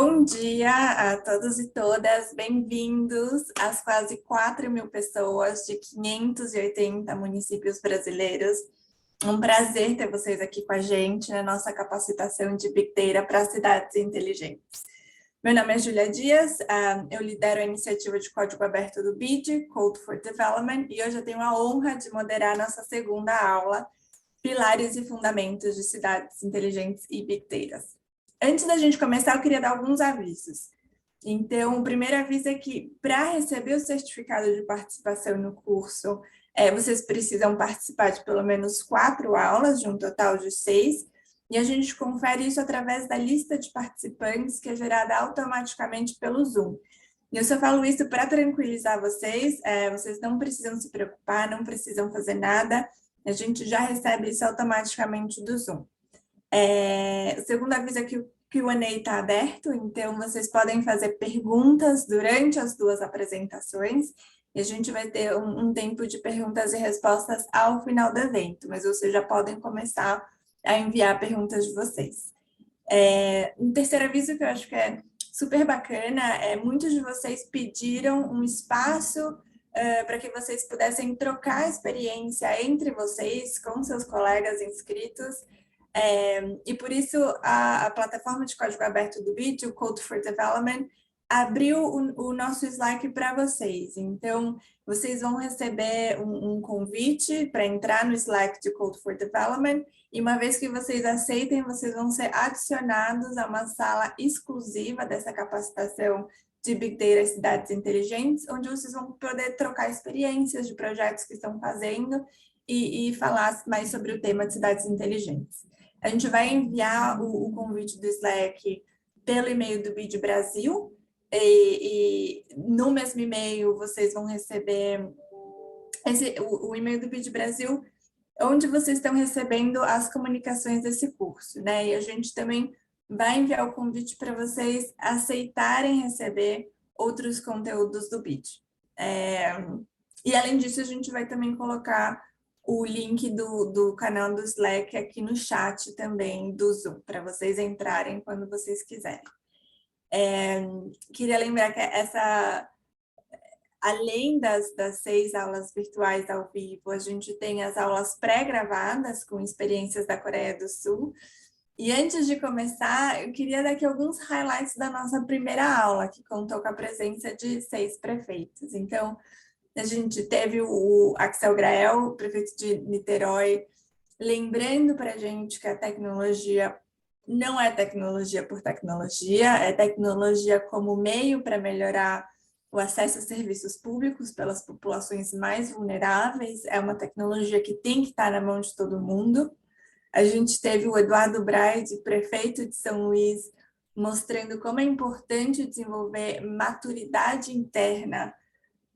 Bom dia a todos e todas, bem-vindos às quase 4.000 pessoas de 580 municípios brasileiros. Um prazer ter vocês aqui com a gente na nossa capacitação de Big Data para cidades inteligentes. Meu nome é Júlia Dias, eu lidero a iniciativa de código aberto do BID, Code for Development, e hoje eu tenho a honra de moderar nossa segunda aula, Pilares e Fundamentos de Cidades Inteligentes e Big Data. Antes da gente começar, eu queria dar alguns avisos. Então, o primeiro aviso é que, para receber o certificado de participação no curso, vocês precisam participar de pelo menos 4 aulas, de um total de 6, e a gente confere isso através da lista de participantes, que é gerada automaticamente pelo Zoom. E eu só falo isso para tranquilizar vocês, vocês não precisam se preocupar, não precisam fazer nada, a gente já recebe isso automaticamente do Zoom. O segundo aviso é que o Q&A está aberto, então vocês podem fazer perguntas durante as 2 apresentações, e a gente vai ter um tempo de perguntas e respostas ao final do evento, mas vocês já podem começar a enviar perguntas de vocês. Um terceiro aviso que eu acho que é super bacana, muitos de vocês pediram um espaço para que vocês pudessem trocar experiência entre vocês, com seus colegas inscritos, e por isso a plataforma de código aberto do BID, o Code for Development, abriu o nosso Slack para vocês. Então, vocês vão receber um convite para entrar no Slack de Code for Development, e uma vez que vocês aceitem, vocês vão ser adicionados a uma sala exclusiva dessa capacitação de Big Data e Cidades Inteligentes, onde vocês vão poder trocar experiências de projetos que estão fazendo e falar mais sobre o tema de cidades inteligentes. A gente vai enviar o convite do Slack pelo e-mail do BID Brasil, e no mesmo e-mail vocês vão receber o e-mail do BID Brasil, onde vocês estão recebendo as comunicações desse curso, né? E a gente também vai enviar o convite para vocês aceitarem receber outros conteúdos do BID. E além disso, a gente vai também colocar o link do canal do Slack aqui no chat também do Zoom, para vocês entrarem quando vocês quiserem. Queria lembrar que além das 6 aulas virtuais ao vivo, a gente tem as aulas pré-gravadas com experiências da Coreia do Sul. E antes de começar, eu queria dar aqui alguns highlights da nossa primeira aula, que contou com a presença de 6 prefeitos. Então, a gente teve o Axel Grael, prefeito de Niterói, lembrando para a gente que a tecnologia não é tecnologia por tecnologia, é tecnologia como meio para melhorar o acesso a serviços públicos pelas populações mais vulneráveis, é uma tecnologia que tem que estar na mão de todo mundo. A gente teve o Eduardo Braide, prefeito de São Luís, mostrando como é importante desenvolver maturidade interna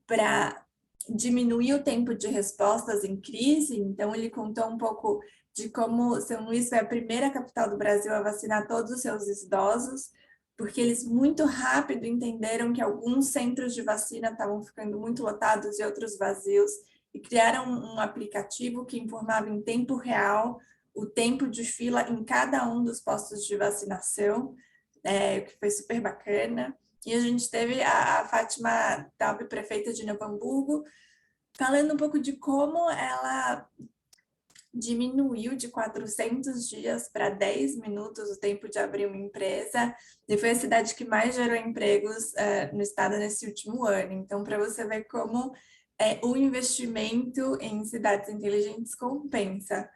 para diminuir o tempo de respostas em crise. Então, ele contou um pouco de como São Luís foi a primeira capital do Brasil a vacinar todos os seus idosos, porque eles muito rápido entenderam que alguns centros de vacina estavam ficando muito lotados e outros vazios, e criaram um aplicativo que informava em tempo real o tempo de fila em cada um dos postos de vacinação, que foi super bacana. E a gente teve a Fátima Taub, prefeita de Novo Hamburgo, falando um pouco de como ela diminuiu de 400 dias para 10 minutos o tempo de abrir uma empresa, e foi a cidade que mais gerou empregos no estado nesse último ano. Então, para você ver como o investimento em cidades inteligentes compensa.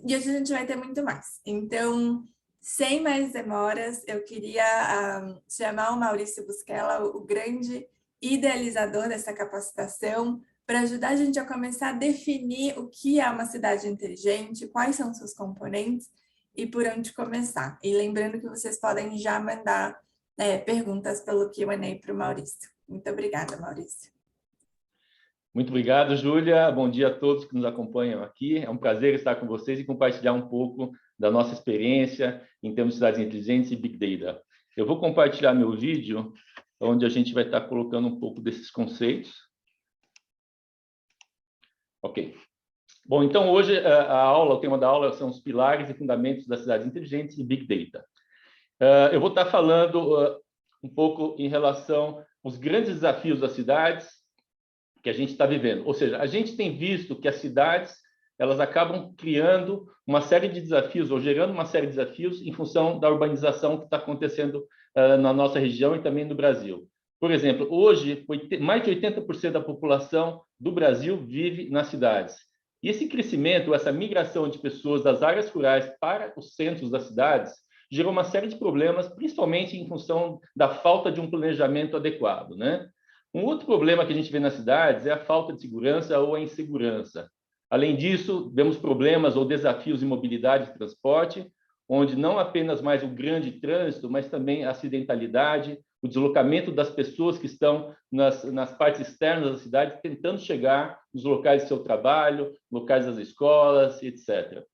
E hoje a gente vai ter muito mais. Então, sem mais demoras, eu queria chamar o Maurício Busquela, o grande idealizador dessa capacitação, para ajudar a gente a começar a definir o que é uma cidade inteligente, quais são seus componentes e por onde começar. E lembrando que vocês podem já mandar perguntas pelo Q&A para o Maurício. Muito obrigada, Maurício. Muito obrigado, Júlia. Bom dia a todos que nos acompanham aqui. É um prazer estar com vocês e compartilhar um pouco da nossa experiência em termos de cidades inteligentes e Big Data. Eu vou compartilhar meu vídeo, onde a gente vai estar colocando um pouco desses conceitos. Ok. Bom, então hoje o tema da aula são os pilares e fundamentos das cidades inteligentes e Big Data. Eu vou estar falando um pouco em relação aos grandes desafios das cidades que a gente está vivendo. Ou seja, a gente tem visto que as cidades elas acabam criando uma série de desafios, ou gerando uma série de desafios em função da urbanização que está acontecendo na nossa região e também no Brasil. Por exemplo, hoje, mais de 80% da população do Brasil vive nas cidades. E esse crescimento, essa migração de pessoas das áreas rurais para os centros das cidades, gerou uma série de problemas, principalmente em função da falta de um planejamento adequado, né? Um outro problema que a gente vê nas cidades é a falta de segurança ou a insegurança. Além disso, vemos problemas ou desafios em mobilidade e transporte, onde não apenas mais o grande trânsito, mas também a acidentalidade, o deslocamento das pessoas que estão nas partes externas da cidade, tentando chegar nos locais de seu trabalho, locais das escolas, etc.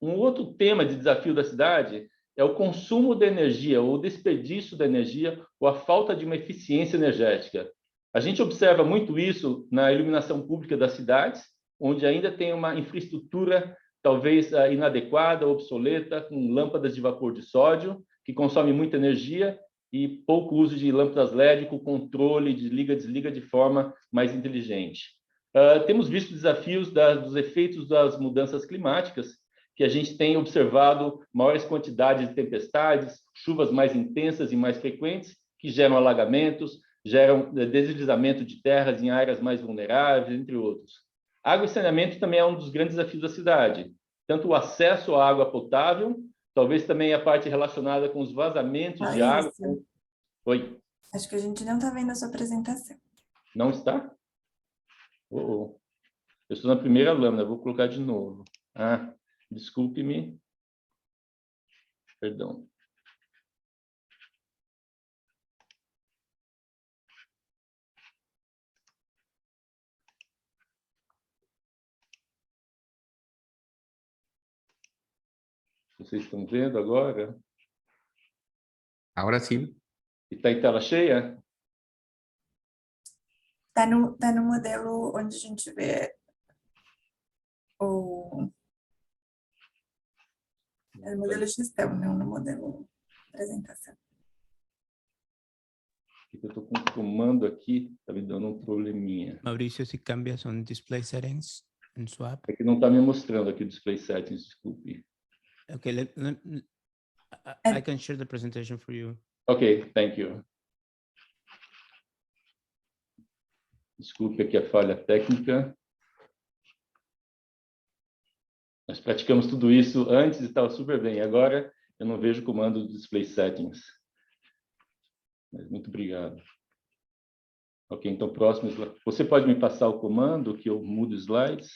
Um outro tema de desafio da cidade é o consumo de energia, ou o desperdício da energia, ou a falta de uma eficiência energética. A gente observa muito isso na iluminação pública das cidades, onde ainda tem uma infraestrutura talvez inadequada, obsoleta, com lâmpadas de vapor de sódio, que consomem muita energia, e pouco uso de lâmpadas LED com controle de liga-desliga de forma mais inteligente. Temos visto desafios dos efeitos das mudanças climáticas, que a gente tem observado maiores quantidades de tempestades, chuvas mais intensas e mais frequentes, que geram alagamentos, geram deslizamento de terras em áreas mais vulneráveis, entre outros. Água e saneamento também é um dos grandes desafios da cidade. Tanto o acesso à água potável, talvez também a parte relacionada com os vazamentos de água. Oi? Acho que a gente não está vendo a sua apresentação. Não está? Eu estou na primeira lâmina, vou colocar de novo. Desculpe-me. Perdão. Vocês estão vendo agora? Agora sim. E está em tela cheia? Tá no modelo onde a gente vê o modelo de gestão, não no modelo apresentação. Eu estou com um comando aqui, está me dando um probleminha. Mauricio, se cambias on display settings en su app. É que não está me mostrando aqui o display settings, desculpe. Okay, I can share the presentation for you. Ok, thank you. Desculpe aqui a falha técnica. Nós praticamos tudo isso antes e estava super bem. Agora eu não vejo o comando do display settings. Mas muito obrigado. Ok, então próximo slide. Você pode me passar o comando que eu mudo slides?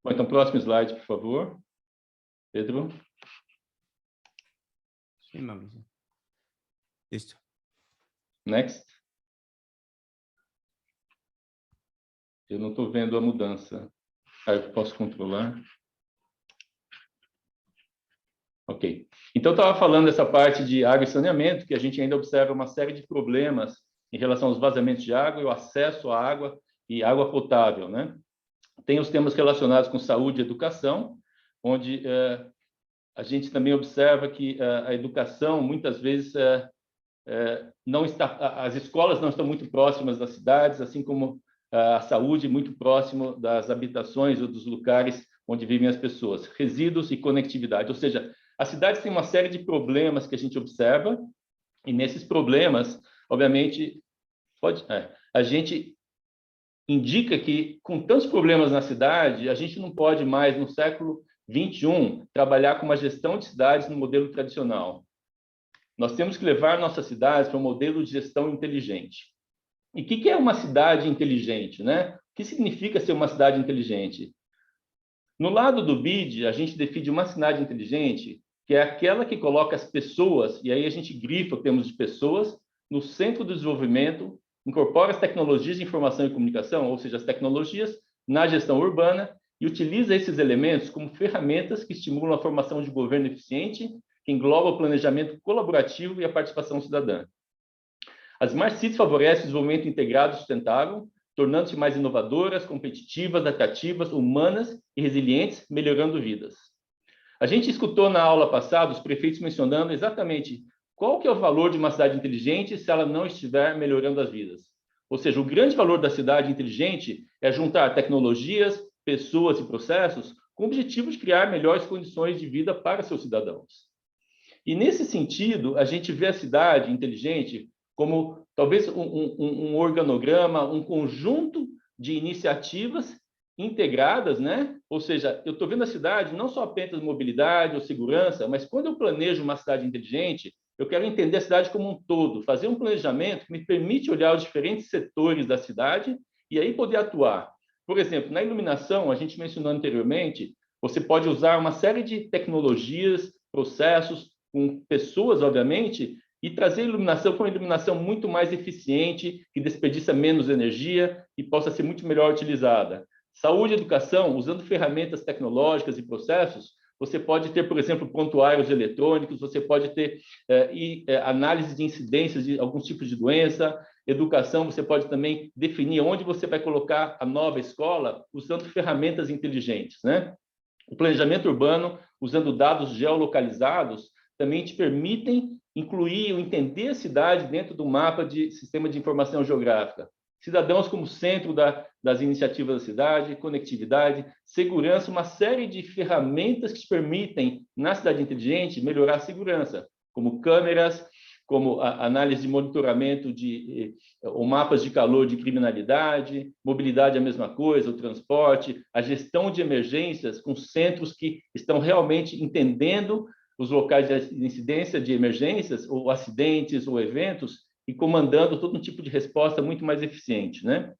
Bom, então próximo slide, por favor. Pedro. Sí, Mauricio. Listo. Next. Eu não estou vendo a mudança. Eu posso controlar? Ok. Então, eu estava falando dessa parte de água e saneamento, que a gente ainda observa uma série de problemas em relação aos vazamentos de água e o acesso à água e água potável, né? Tem os temas relacionados com saúde e educação, onde a gente também observa que a educação, muitas vezes, não está, as escolas não estão muito próximas das cidades, assim como a saúde muito próximo das habitações ou dos lugares onde vivem as pessoas, resíduos e conectividade. Ou seja, as cidades têm uma série de problemas que a gente observa, e nesses problemas, obviamente, a gente indica que, com tantos problemas na cidade, a gente não pode mais, no século XXI, trabalhar com uma gestão de cidades no modelo tradicional. Nós temos que levar nossas cidades para um modelo de gestão inteligente. E o que é uma cidade inteligente, né? O que significa ser uma cidade inteligente? No lado do BID, a gente define uma cidade inteligente, que é aquela que coloca as pessoas, e aí a gente grifa o termo de pessoas, no centro do desenvolvimento, incorpora as tecnologias de informação e comunicação, ou seja, as tecnologias, na gestão urbana, e utiliza esses elementos como ferramentas que estimulam a formação de governo eficiente, que engloba o planejamento colaborativo e a participação cidadã. As Smart Cities favorecem o desenvolvimento integrado e sustentável, tornando-se mais inovadoras, competitivas, atrativas, humanas e resilientes, melhorando vidas. A gente escutou na aula passada os prefeitos mencionando exatamente qual que é o valor de uma cidade inteligente se ela não estiver melhorando as vidas. Ou seja, o grande valor da cidade inteligente é juntar tecnologias, pessoas e processos com o objetivo de criar melhores condições de vida para seus cidadãos. E, nesse sentido, a gente vê a cidade inteligente como talvez um organograma, um conjunto de iniciativas integradas, né? Ou seja, eu estou vendo a cidade não só apenas mobilidade ou segurança, mas quando eu planejo uma cidade inteligente, eu quero entender a cidade como um todo, fazer um planejamento que me permite olhar os diferentes setores da cidade e aí poder atuar. Por exemplo, na iluminação, a gente mencionou anteriormente, você pode usar uma série de tecnologias, processos, com pessoas, obviamente, e trazer a iluminação para uma iluminação muito mais eficiente, que desperdiça menos energia e possa ser muito melhor utilizada. Saúde e educação, usando ferramentas tecnológicas e processos, você pode ter, por exemplo, prontuários eletrônicos, você pode ter análise de incidências de alguns tipos de doença. Educação, você pode também definir onde você vai colocar a nova escola usando ferramentas inteligentes, né? O planejamento urbano, usando dados geolocalizados, também te permitem incluir ou entender a cidade dentro do mapa de sistema de informação geográfica. Cidadãos como centro das iniciativas da cidade, conectividade, segurança, uma série de ferramentas que te permitem, na cidade inteligente, melhorar a segurança, como câmeras, como a análise de monitoramento ou mapas de calor de criminalidade, mobilidade é a mesma coisa, o transporte, a gestão de emergências com centros que estão realmente entendendo os locais de incidência de emergências, ou acidentes, ou eventos, e comandando todo um tipo de resposta muito mais eficiente, né?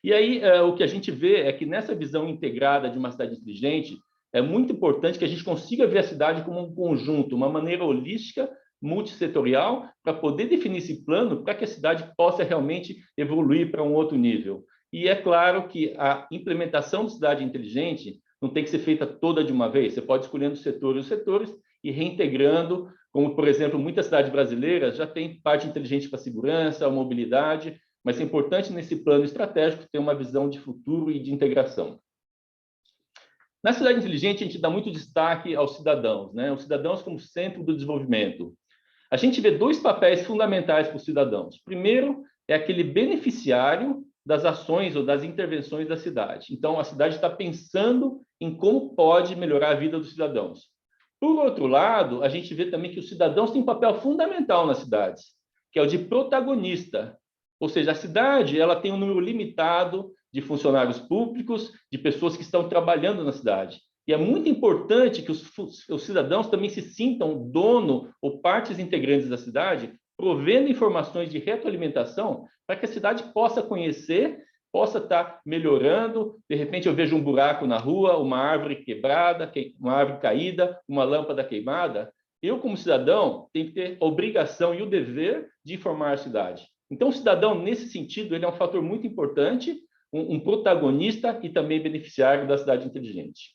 E aí, o que a gente vê é que nessa visão integrada de uma cidade inteligente, é muito importante que a gente consiga ver a cidade como um conjunto, uma maneira holística, multissetorial, para poder definir esse plano, para que a cidade possa realmente evoluir para um outro nível. E é claro que a implementação de cidade inteligente não tem que ser feita toda de uma vez, você pode escolhendo os setores e reintegrando, como, por exemplo, muitas cidades brasileiras já têm parte inteligente para a segurança, a mobilidade, mas é importante nesse plano estratégico ter uma visão de futuro e de integração. Na cidade inteligente, a gente dá muito destaque aos cidadãos, né? Os cidadãos como centro do desenvolvimento. A gente vê dois papéis fundamentais para os cidadãos. Primeiro, é aquele beneficiário das ações ou das intervenções da cidade. Então, a cidade está pensando em como pode melhorar a vida dos cidadãos. Por outro lado, a gente vê também que os cidadãos têm um papel fundamental nas cidades, que é o de protagonista. Ou seja, a cidade ela tem um número limitado de funcionários públicos, de pessoas que estão trabalhando na cidade. E é muito importante que os cidadãos também se sintam dono ou partes integrantes da cidade, provendo informações de retroalimentação para que a cidade possa conhecer, possa estar melhorando. De repente eu vejo um buraco na rua, uma árvore quebrada, uma árvore caída, uma lâmpada queimada. Eu, como cidadão, tenho que ter a obrigação e o dever de informar a cidade. Então, o cidadão, nesse sentido, ele é um fator muito importante, um protagonista e também beneficiário da cidade inteligente.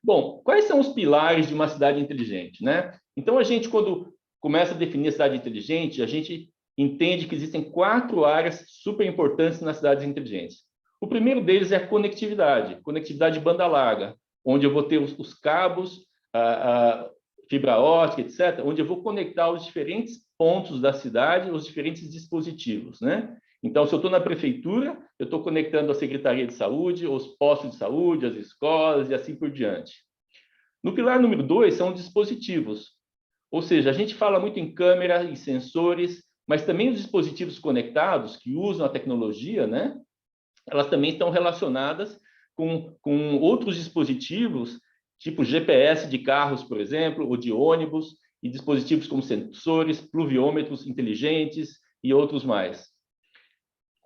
Bom, quais são os pilares de uma cidade inteligente, né? Então, a gente, quando começa a definir a cidade inteligente, a gente entende que existem 4 áreas super importantes nas cidades inteligentes. O primeiro deles é a conectividade de banda larga, onde eu vou ter os cabos, a fibra ótica, etc., onde eu vou conectar os diferentes pontos da cidade, os diferentes dispositivos, né? Então, se eu estou na prefeitura, eu estou conectando a Secretaria de Saúde, os postos de saúde, as escolas e assim por diante. No pilar número 2 são os dispositivos. Ou seja, a gente fala muito em câmera e sensores, mas também os dispositivos conectados que usam a tecnologia, né? Elas também estão relacionadas com outros dispositivos, tipo GPS de carros, por exemplo, ou de ônibus, e dispositivos como sensores, pluviômetros inteligentes e outros mais.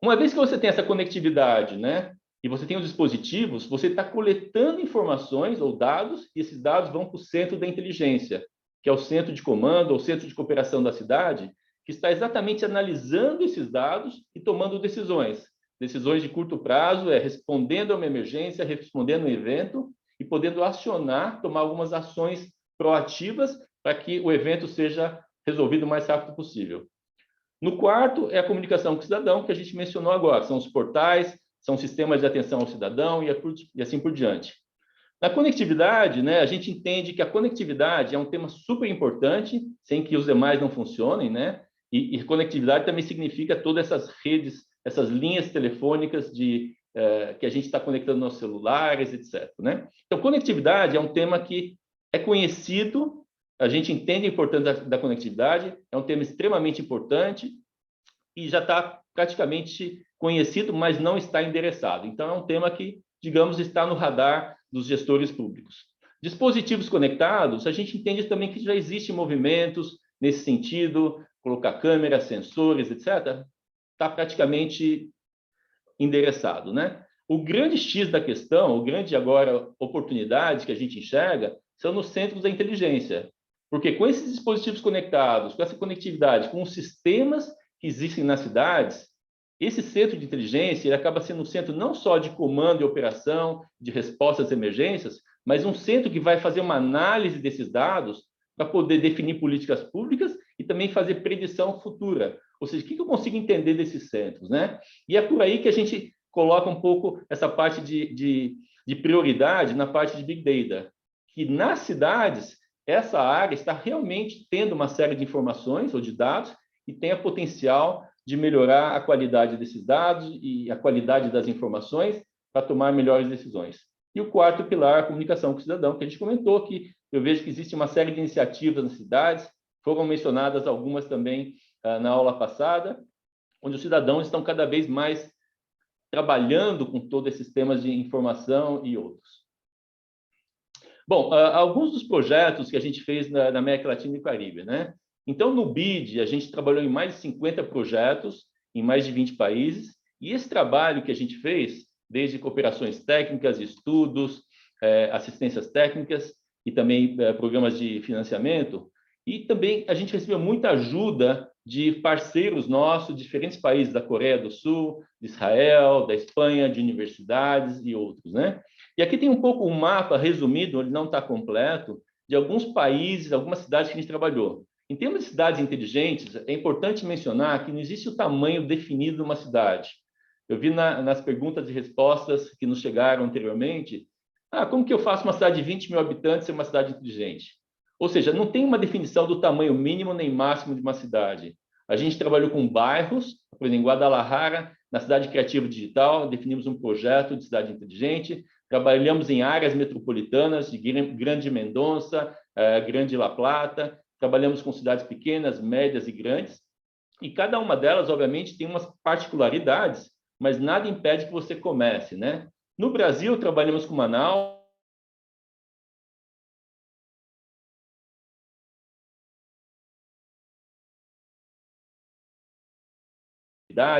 Uma vez que você tem essa conectividade, né, e você tem os dispositivos, você está coletando informações ou dados, e esses dados vão para o centro da inteligência, que é o centro de comando ou centro de cooperação da cidade, que está exatamente analisando esses dados e tomando decisões. Decisões de curto prazo, respondendo a uma emergência, respondendo a um evento e podendo acionar, tomar algumas ações proativas para que o evento seja resolvido o mais rápido possível. No quarto, é a comunicação com o cidadão, que a gente mencionou agora. São os portais, são sistemas de atenção ao cidadão e assim por diante. Na conectividade, né, a gente entende que a conectividade é um tema super importante, sem que os demais não funcionem, né? E conectividade também significa todas essas redes, essas linhas telefônicas que a gente está conectando nos celulares, etc. Né? Então, conectividade é um tema que é conhecido, a gente entende a importância da conectividade, é um tema extremamente importante e já está praticamente conhecido, mas não está endereçado. Então, é um tema que, digamos, está no radar dos gestores públicos. Dispositivos conectados, a gente entende também que já existem movimentos nesse sentido, colocar câmeras, sensores, etc., está praticamente endereçado, né? O grande X da questão, o grande agora oportunidade que a gente enxerga são nos centros da inteligência, porque com esses dispositivos conectados, com essa conectividade, com os sistemas que existem nas cidades, esse centro de inteligência ele acaba sendo um centro não só de comando e operação, de resposta às emergências, mas um centro que vai fazer uma análise desses dados para poder definir políticas públicas e também fazer predição futura. Ou seja, o que eu consigo entender desses centros, né? E é por aí que a gente coloca um pouco essa parte de prioridade na parte de Big Data, que nas cidades, essa área está realmente tendo uma série de informações ou de dados e tem a potencial de melhorar a qualidade desses dados e a qualidade das informações para tomar melhores decisões. E o quarto pilar, a comunicação com o cidadão, que a gente comentou que eu vejo que existe uma série de iniciativas nas cidades, foram mencionadas algumas também na aula passada, onde os cidadãos estão cada vez mais trabalhando com todos esses temas de informação e outros. Bom, alguns dos projetos que a gente fez na América Latina e Caribe, né? Então, no BID, a gente trabalhou em mais de 50 projetos, em mais de 20 países, e esse trabalho que a gente fez, desde cooperações técnicas, estudos, assistências técnicas e também programas de financiamento, e também a gente recebeu muita ajuda de parceiros nossos, de diferentes países, da Coreia do Sul, de Israel, da Espanha, de universidades e outros, né? E aqui tem um pouco um mapa resumido, ele não está completo, de alguns países, algumas cidades que a gente trabalhou. Em termos de cidades inteligentes, é importante mencionar que não existe o tamanho definido de uma cidade. Eu vi nas perguntas e respostas que nos chegaram anteriormente, como que eu faço uma cidade de 20 mil habitantes ser uma cidade inteligente? Ou seja, não tem uma definição do tamanho mínimo nem máximo de uma cidade. A gente trabalhou com bairros, por exemplo, em Guadalajara, na Cidade Criativa Digital, definimos um projeto de cidade inteligente, trabalhamos em áreas metropolitanas de Grande Mendonça, Grande La Plata, trabalhamos com cidades pequenas, médias e grandes, e cada uma delas, obviamente, tem umas particularidades, mas nada impede que você comece, né? No Brasil, trabalhamos com Manaus,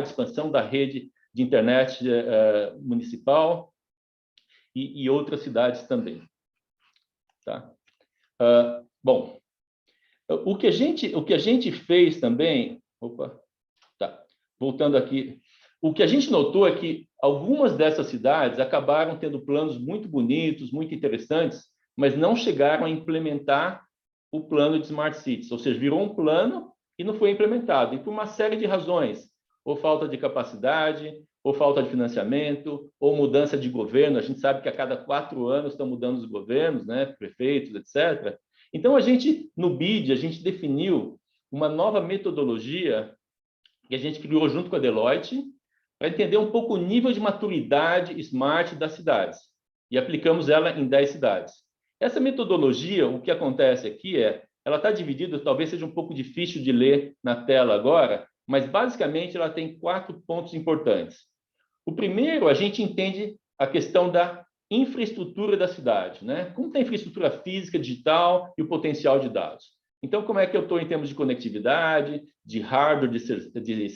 expansão da rede de internet municipal e outras cidades também. Tá? Bom, o que a gente fez também... Opa, tá. Voltando aqui. O que a gente notou é que algumas dessas cidades acabaram tendo planos muito bonitos, muito interessantes, mas não chegaram a implementar o plano de Smart Cities, ou seja, virou um plano e não foi implementado, e por uma série de razões, ou falta de capacidade, ou falta de financiamento, ou mudança de governo. A gente sabe que a cada 4 anos estão mudando os governos, né, prefeitos, etc. Então, no BID, a gente definiu uma nova metodologia que a gente criou junto com a Deloitte para entender um pouco o nível de maturidade smart das cidades. E aplicamos ela em 10 cidades. Essa metodologia, o que acontece aqui ela está dividida, talvez seja um pouco difícil de ler na tela agora, mas basicamente ela tem 4 pontos importantes. O primeiro, a gente entende a questão da infraestrutura da cidade, né? Como está a infraestrutura física, digital e o potencial de dados. Então, como é que eu estou em termos de conectividade, de hardware, de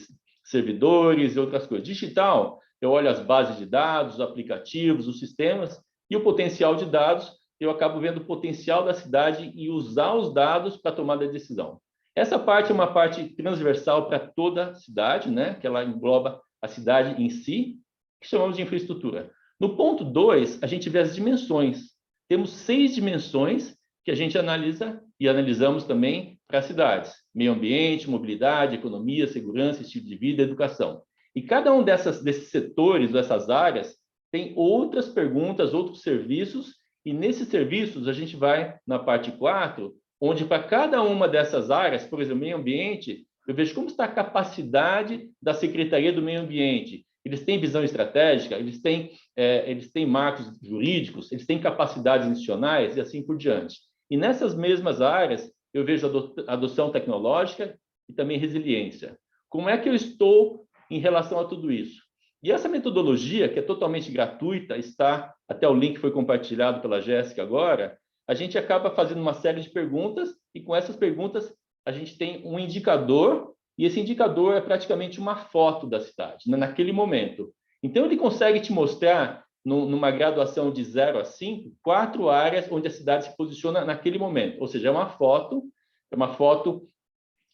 servidores e outras coisas. Digital, eu olho as bases de dados, os aplicativos, os sistemas, e o potencial de dados, eu acabo vendo o potencial da cidade e usar os dados para tomar a decisão. Essa parte é uma parte transversal para toda a cidade, né? Que ela engloba a cidade em si, que chamamos de infraestrutura. No ponto 2, a gente vê as dimensões. Temos 6 dimensões que a gente analisa e analisamos também para as cidades. Meio ambiente, mobilidade, economia, segurança, estilo de vida, educação. E cada um desses setores, dessas áreas, tem outras perguntas, outros serviços E nesses serviços, a gente vai na parte 4, onde para cada uma dessas áreas, por exemplo, meio ambiente, eu vejo como está a capacidade da Secretaria do Meio Ambiente. Eles têm visão estratégica, eles têm marcos jurídicos, eles têm capacidades institucionais e assim por diante. E nessas mesmas áreas, eu vejo adoção tecnológica e também resiliência. Como é que eu estou em relação a tudo isso? E essa metodologia, que é totalmente gratuita, até o link foi compartilhado pela Jéssica agora, a gente acaba fazendo uma série de perguntas e com essas perguntas a gente tem um indicador e esse indicador é praticamente uma foto da cidade, né, naquele momento. Então, ele consegue te mostrar, numa graduação de 0 a 5, 4 áreas onde a cidade se posiciona naquele momento. Ou seja, é uma foto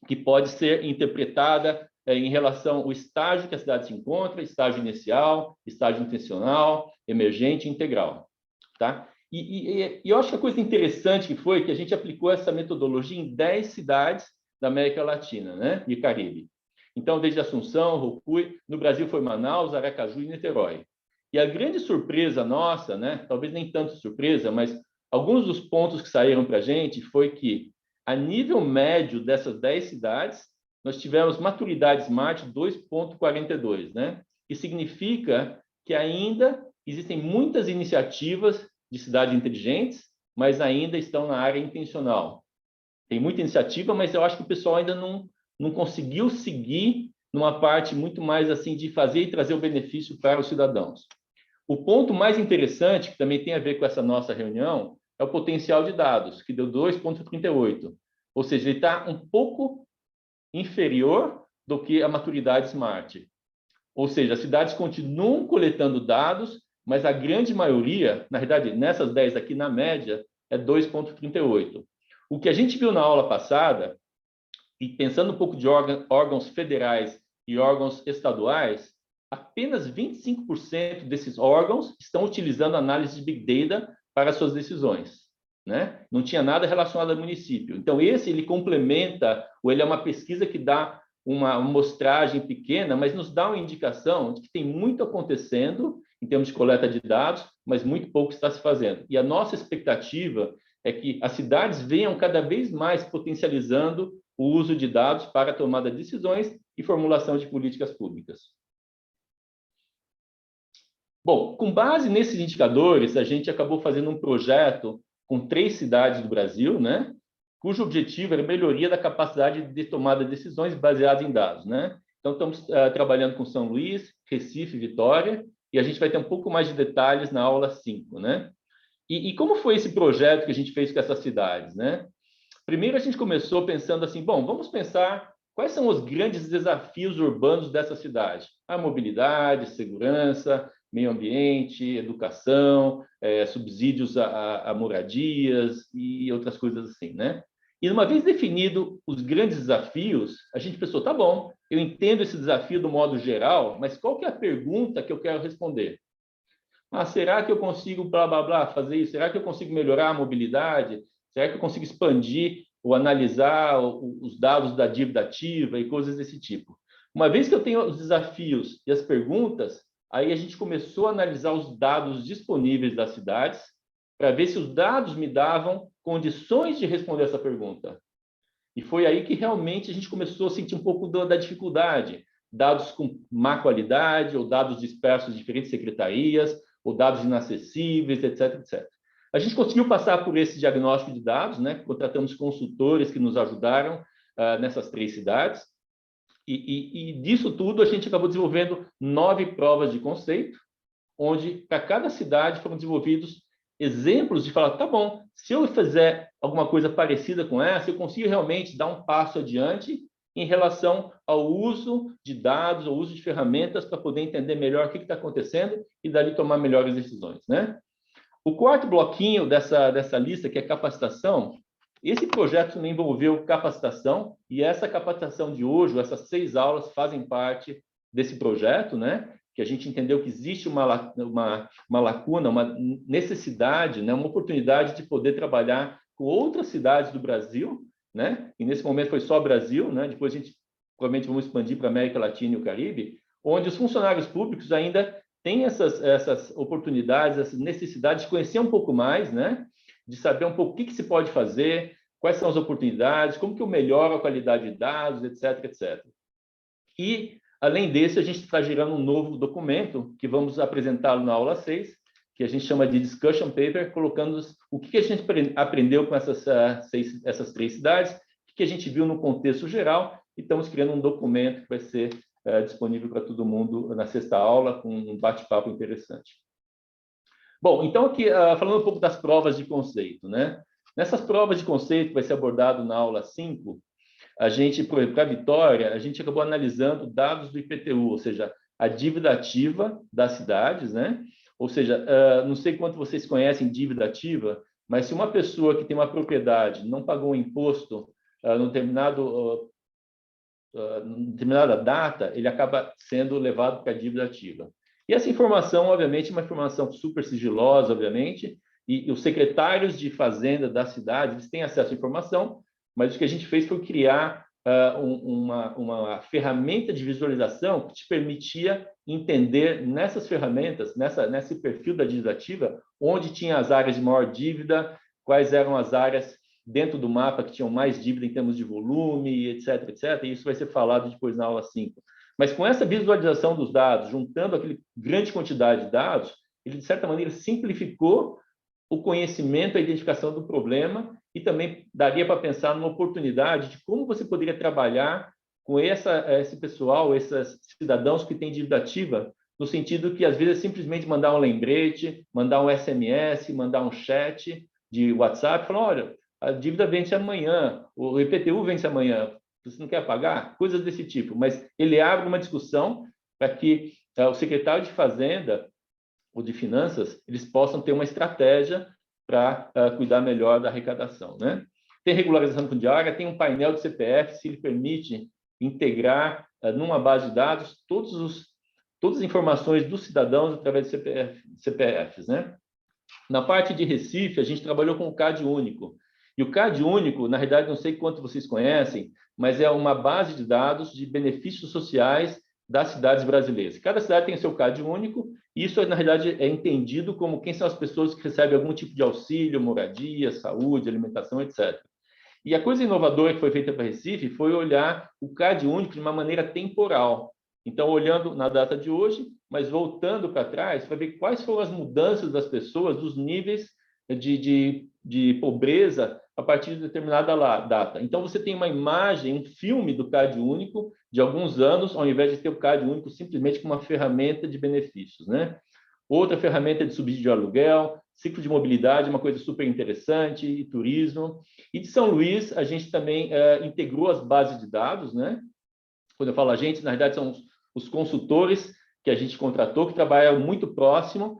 que pode ser interpretada em relação ao estágio que a cidade se encontra, estágio inicial, estágio intencional, emergente e integral. Tá? E eu acho que a coisa interessante que foi que a gente aplicou essa metodologia em 10 cidades da América Latina, né? E Caribe. Então, desde Assunção, Jujuy, no Brasil foi Manaus, Aracaju e Niterói. E a grande surpresa nossa, né? Talvez nem tanto surpresa, mas alguns dos pontos que saíram para a gente foi que, a nível médio dessas 10 cidades, nós tivemos maturidade Smart 2.42, né? Que significa que ainda existem muitas iniciativas de cidades inteligentes, mas ainda estão na área intencional. Tem muita iniciativa, mas eu acho que o pessoal ainda não conseguiu seguir numa parte muito mais assim de fazer e trazer o benefício para os cidadãos. O ponto mais interessante, que também tem a ver com essa nossa reunião, é o potencial de dados, que deu 2.38. Ou seja, ele está um pouco inferior do que a maturidade Smart. Ou seja, as cidades continuam coletando dados, mas a grande maioria, na verdade, nessas 10 aqui, na média, é 2.38. O que a gente viu na aula passada, e pensando um pouco de órgãos federais e órgãos estaduais, apenas 25% desses órgãos estão utilizando análise de Big Data para suas decisões, né? Não tinha nada relacionado ao município. Então, ele complementa, ou ele é uma pesquisa que dá uma amostragem pequena, mas nos dá uma indicação de que tem muito acontecendo em termos de coleta de dados, mas muito pouco está se fazendo. E a nossa expectativa é que as cidades venham cada vez mais potencializando o uso de dados para a tomada de decisões e formulação de políticas públicas. Bom, com base nesses indicadores, a gente acabou fazendo um projeto com 3 cidades do Brasil, né? Cujo objetivo era a melhoria da capacidade de tomada de decisões baseada em dados, né? Então, estamos trabalhando com São Luís, Recife e Vitória, e a gente vai ter um pouco mais de detalhes na aula 5, né? E como foi esse projeto que a gente fez com essas cidades, né? Primeiro, a gente começou pensando assim, bom, vamos pensar quais são os grandes desafios urbanos dessa cidade. A mobilidade, segurança, meio ambiente, educação, subsídios a moradias e outras coisas assim, né? E uma vez definido os grandes desafios, a gente pensou, tá bom, eu entendo esse desafio do modo geral, mas qual que é a pergunta que eu quero responder? Será que eu consigo blá, blá, blá, fazer isso? Será que eu consigo melhorar a mobilidade? Será que eu consigo expandir ou analisar os dados da dívida ativa e coisas desse tipo? Uma vez que eu tenho os desafios e as perguntas, aí a gente começou a analisar os dados disponíveis das cidades para ver se os dados me davam condições de responder essa pergunta. E foi aí que realmente a gente começou a sentir um pouco da dificuldade. Dados com má qualidade, ou dados dispersos em diferentes secretarias, ou dados inacessíveis, etc, etc. A gente conseguiu passar por esse diagnóstico de dados, né? Contratamos consultores que nos ajudaram nessas 3 cidades, e disso tudo a gente acabou desenvolvendo 9 provas de conceito, onde para cada cidade foram desenvolvidos exemplos de falar, tá bom, se eu fizer alguma coisa parecida com essa, eu consigo realmente dar um passo adiante em relação ao uso de dados, ao uso de ferramentas para poder entender melhor o que está acontecendo e dali tomar melhores decisões, né? O quarto bloquinho dessa lista, que é capacitação, esse projeto também envolveu capacitação, e essa capacitação de hoje, essas 6 aulas, fazem parte desse projeto, né? Que a gente entendeu que existe uma lacuna, uma necessidade, né? Uma oportunidade de poder trabalhar com outras cidades do Brasil, né? E nesse momento foi só Brasil, né? Depois a gente provavelmente vamos expandir para a América Latina e o Caribe, onde os funcionários públicos ainda tem essas oportunidades, essas necessidades de conhecer um pouco mais, né? De saber um pouco o que se pode fazer, quais são as oportunidades, como que eu melhoro a qualidade de dados, etc, etc. E, além desse, a gente está gerando um novo documento, que vamos apresentá-lo na aula 6, que a gente chama de Discussion Paper, colocando o que a gente aprendeu com essas 3 cidades, o que a gente viu no contexto geral, e estamos criando um documento que vai ser disponível para todo mundo na 6ª aula, com um bate-papo interessante. Bom, então aqui, falando um pouco das provas de conceito, né? Nessas provas de conceito, que vai ser abordado na aula 5, a gente, para a Vitória, a gente acabou analisando dados do IPTU, ou seja, a dívida ativa das cidades, né? Ou seja, não sei quanto vocês conhecem dívida ativa, mas se uma pessoa que tem uma propriedade não pagou um imposto numa determinada data, ele acaba sendo levado para a dívida ativa. E essa informação, obviamente, é uma informação super sigilosa, obviamente, e os secretários de fazenda da cidade, eles têm acesso à informação, mas o que a gente fez foi criar uma ferramenta de visualização que te permitia entender nessas ferramentas, nesse perfil da dívida ativa, onde tinha as áreas de maior dívida, quais eram as áreas dentro do mapa que tinham mais dívida em termos de volume, etc, etc. E isso vai ser falado depois na aula 5. Mas com essa visualização dos dados, juntando aquela grande quantidade de dados, ele, de certa maneira, simplificou o conhecimento, a identificação do problema e também daria para pensar numa oportunidade de como você poderia trabalhar com esse pessoal, esses cidadãos que têm dívida ativa, no sentido que, às vezes, é simplesmente mandar um lembrete, mandar um SMS, mandar um chat de WhatsApp, falar, olha, a dívida vence amanhã, o IPTU vence amanhã, você não quer pagar? Coisas desse tipo. Mas ele abre uma discussão para que o secretário de Fazenda ou de Finanças, eles possam ter uma estratégia para cuidar melhor da arrecadação, né? Tem regularização fundiária, tem um painel de CPF, se ele permite integrar numa base de dados todas as informações dos cidadãos através de CPFs, né? Na parte de Recife, a gente trabalhou com o CAD único. E o CAD único, na realidade, não sei quanto vocês conhecem, mas é uma base de dados de benefícios sociais das cidades brasileiras. Cada cidade tem o seu CAD único, e isso, na realidade, é entendido como quem são as pessoas que recebem algum tipo de auxílio, moradia, saúde, alimentação, etc. E a coisa inovadora que foi feita para Recife foi olhar o CAD único de uma maneira temporal. Então, olhando na data de hoje, mas voltando para trás, para ver quais foram as mudanças das pessoas, dos níveis de pobreza a partir de determinada data. Então, você tem uma imagem, um filme do CAD único de alguns anos, ao invés de ter o CAD único simplesmente como uma ferramenta de benefícios, né? Outra ferramenta de subsídio de aluguel, ciclo de mobilidade, uma coisa super interessante, e turismo. E de São Luís, a gente também integrou as bases de dados, né? Quando eu falo a gente, na verdade, são os consultores que a gente contratou, que trabalham muito próximo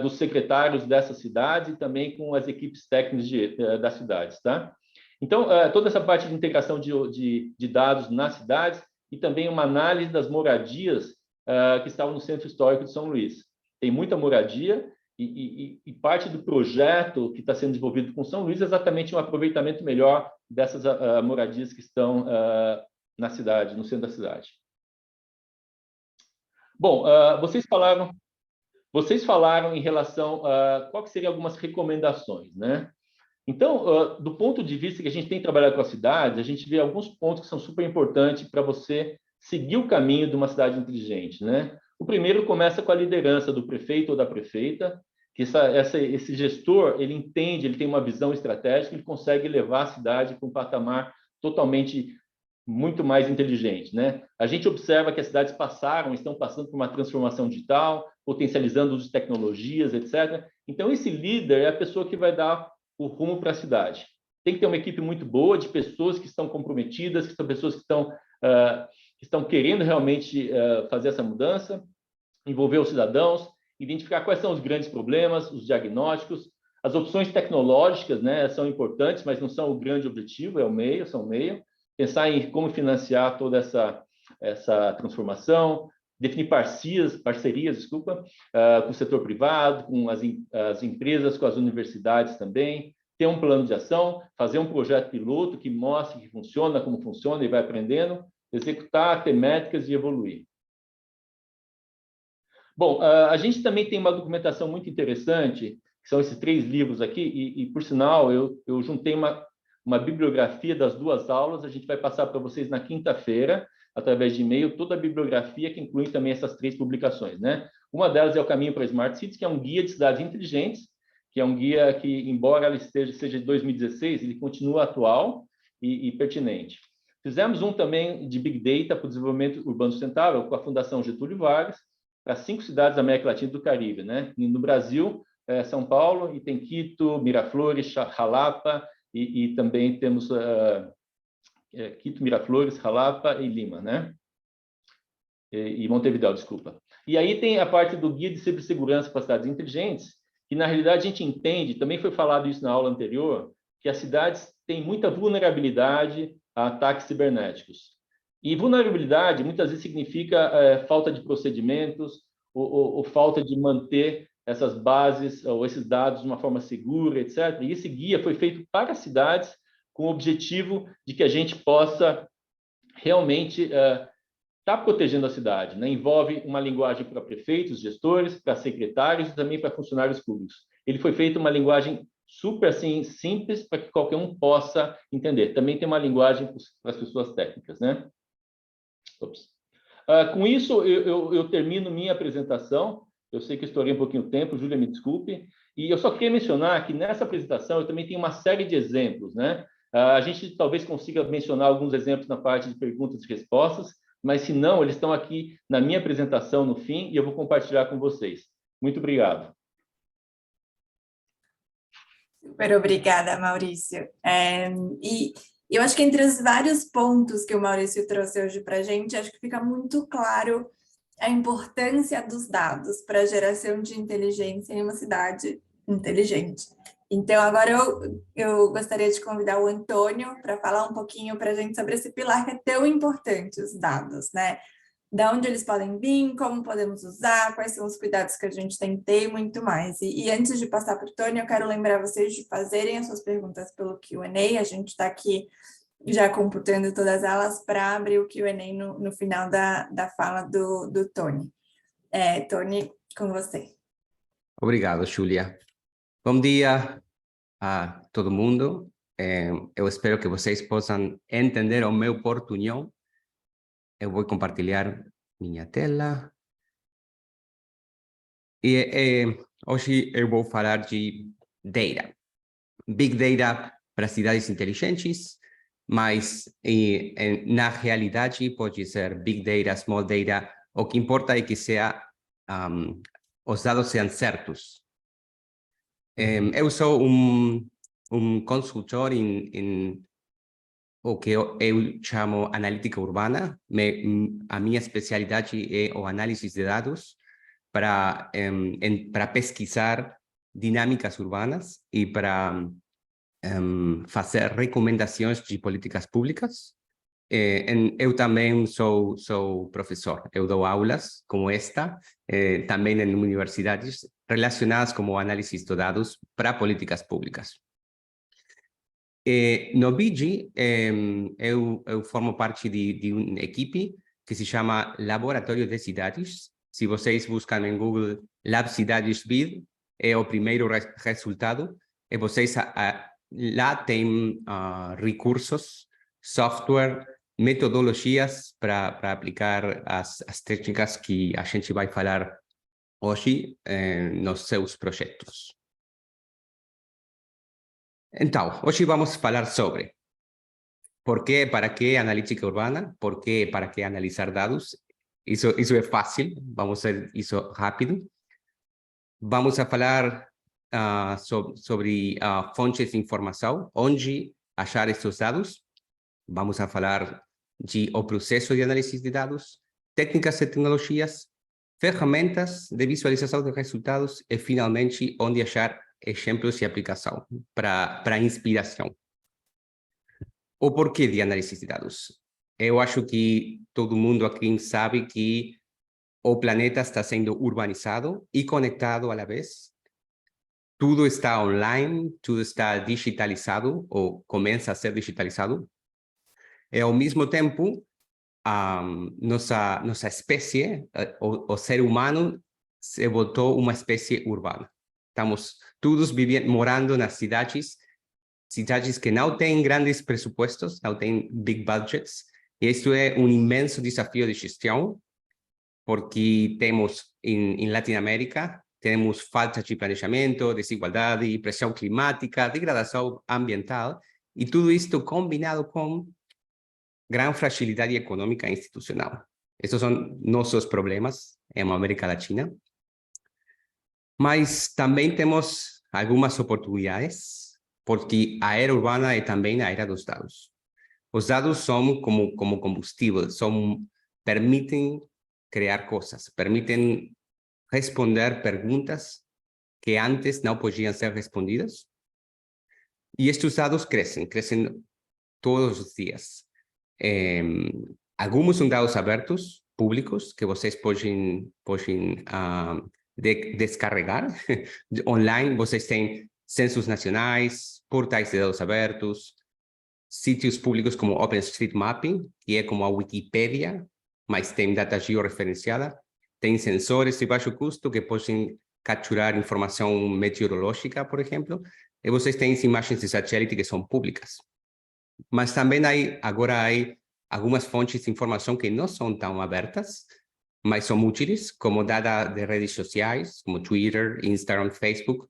dos secretários dessa cidade e também com as equipes técnicas das cidades, tá? Então, toda essa parte de integração de dados nas cidades e também uma análise das moradias que estavam no Centro Histórico de São Luís. Tem muita moradia e parte do projeto que está sendo desenvolvido com São Luís é exatamente um aproveitamento melhor dessas moradias que estão na cidade, no centro da cidade. Bom, vocês falaram em relação a qual que seriam algumas recomendações, né? Então, do ponto de vista que a gente tem trabalhado com a cidade, a gente vê alguns pontos que são super importantes para você seguir o caminho de uma cidade inteligente, né? O primeiro começa com a liderança do prefeito ou da prefeita, que esse gestor, ele entende, ele tem uma visão estratégica, ele consegue levar a cidade para um patamar totalmente muito mais inteligente, né? A gente observa que as cidades estão passando por uma transformação digital, potencializando as tecnologias, etc. Então, esse líder é a pessoa que vai dar o rumo para a cidade. Tem que ter uma equipe muito boa de pessoas que estão comprometidas, que são pessoas que estão querendo realmente fazer essa mudança, envolver os cidadãos, identificar quais são os grandes problemas, os diagnósticos. As opções tecnológicas, né, são importantes, mas não são o grande objetivo, são o meio. Pensar em como financiar toda essa transformação, definir parcerias, com o setor privado, com as empresas, com as universidades também, ter um plano de ação, fazer um projeto piloto que mostre que funciona, como funciona e vai aprendendo, executar, ter métricas e evoluir. Bom, a gente também tem uma documentação muito interessante, que são esses 3 livros aqui, e por sinal, eu juntei uma bibliografia das 2 aulas, a gente vai passar para vocês na quinta-feira, através de e-mail, toda a bibliografia, que inclui também essas 3 publicações, né? Uma delas é o Caminho para Smart Cities, que é um guia de cidades inteligentes, que é um guia que, embora ela seja de 2016, ele continua atual e pertinente. Fizemos um também de Big Data para o desenvolvimento urbano sustentável, com a Fundação Getúlio Vargas, para 5 cidades da América Latina e do Caribe, né? E no Brasil, São Paulo, e tem Quito, Miraflores, Jalapa, e também temos Quito, Miraflores, Jalapa e Lima, né? E Montevidéu, desculpa. E aí tem a parte do Guia de Cibersegurança para Cidades Inteligentes, que na realidade a gente entende, também foi falado isso na aula anterior, que as cidades têm muita vulnerabilidade a ataques cibernéticos. E vulnerabilidade muitas vezes significa falta de procedimentos ou falta de manter essas bases ou esses dados de uma forma segura, etc. E esse guia foi feito para as cidades com o objetivo de que a gente possa realmente estar protegendo a cidade, né? Envolve uma linguagem para prefeitos, gestores, para secretários e também para funcionários públicos. Ele foi feito uma linguagem super assim, simples para que qualquer um possa entender. Também tem uma linguagem para as pessoas técnicas, né? Com isso, eu termino minha apresentação. Eu sei que estourei um pouquinho o tempo, Júlia, me desculpe. E eu só queria mencionar que nessa apresentação eu também tenho uma série de exemplos, né? A gente talvez consiga mencionar alguns exemplos na parte de perguntas e respostas, mas se não, eles estão aqui na minha apresentação no fim e eu vou compartilhar com vocês. Muito obrigado. Super obrigada, Maurício. E eu acho que entre os vários pontos que o Maurício trouxe hoje para a gente, acho que fica muito claro a importância dos dados para a geração de inteligência em uma cidade inteligente. Então, agora eu gostaria de convidar o Antônio para falar um pouquinho para a gente sobre esse pilar que é tão importante, os dados, né? Da onde eles podem vir, como podemos usar, quais são os cuidados que a gente tem que ter e muito mais. E antes de passar para o Tony, eu quero lembrar vocês de fazerem as suas perguntas pelo Q&A. A gente está aqui já computando todas elas para abrir o Q&A no final da fala do Tony. Tony, com você. Obrigado, Júlia. Bom dia a todo mundo. Eu espero que vocês possam entender o meu portunhol. Eu vou compartilhar minha tela. E hoje eu vou falar de data. Big Data para cidades inteligentes, mas na realidade pode ser Big Data, Small Data. O que importa é que os dados sejam certos. Eu sou consultor em o que eu chamo analítica urbana. A minha especialidade é o análise de dados para pesquisar dinâmicas urbanas e para fazer recomendações de políticas públicas. Eu também sou professor. Eu dou aulas como esta, também em universidades relacionadas com análise de dados para políticas públicas. No BIGI, eu formo parte de uma equipe que se chama Laboratório de Cidades. Se vocês buscam em Google Lab Cidades BID, é o primeiro resultado. E vocês lá têm recursos, software, metodologias para aplicar as técnicas que a gente vai falar hoje nos seus projetos. Então, hoje vamos falar sobre por quê, para que analítica urbana, por quê, para que analisar dados. Isso é fácil, vamos fazer isso rápido. Vamos a falar sobre fontes de informação, onde achar esses dados. Vamos a falar de o processo de análise de dados, técnicas e tecnologias, ferramentas de visualização de resultados e, finalmente, onde achar exemplos de aplicação para inspiração. O porquê de análise de dados? Eu acho que todo mundo aqui sabe que o planeta está sendo urbanizado e conectado à la vez. Tudo está online, tudo está digitalizado ou começa a ser digitalizado. E, ao mesmo tempo, nossa espécie, o ser humano, se voltou uma espécie urbana. Estamos todos morando nas cidades que não têm grandes pressupostos, não têm big budgets, e isso é um imenso desafio de gestão, porque temos em Latinoamérica, temos falta de planejamento, desigualdade, pressão climática, degradação ambiental, e tudo isto combinado com grande fragilidade econômica e institucional. Esses são nossos problemas em América Latina. Mas também temos algumas oportunidades, porque a era urbana é também a era dos dados. Os dados são como combustível, permitem criar coisas, permitem responder perguntas que antes não podiam ser respondidas. E estes dados crescem todos os dias. Alguns são dados abertos, públicos, que vocês podem descarregar. Online, vocês têm censos nacionais, portais de dados abertos, sítios públicos como OpenStreetMap, que é como a Wikipédia, mas tem data georreferenciada. Tem sensores de baixo custo que podem capturar informação meteorológica, por exemplo. E vocês têm imagens de satélite que são públicas. Mas também agora há algumas fontes de informação que não são tão abertas, mas são úteis, como dados de redes sociais, como Twitter, Instagram, Facebook,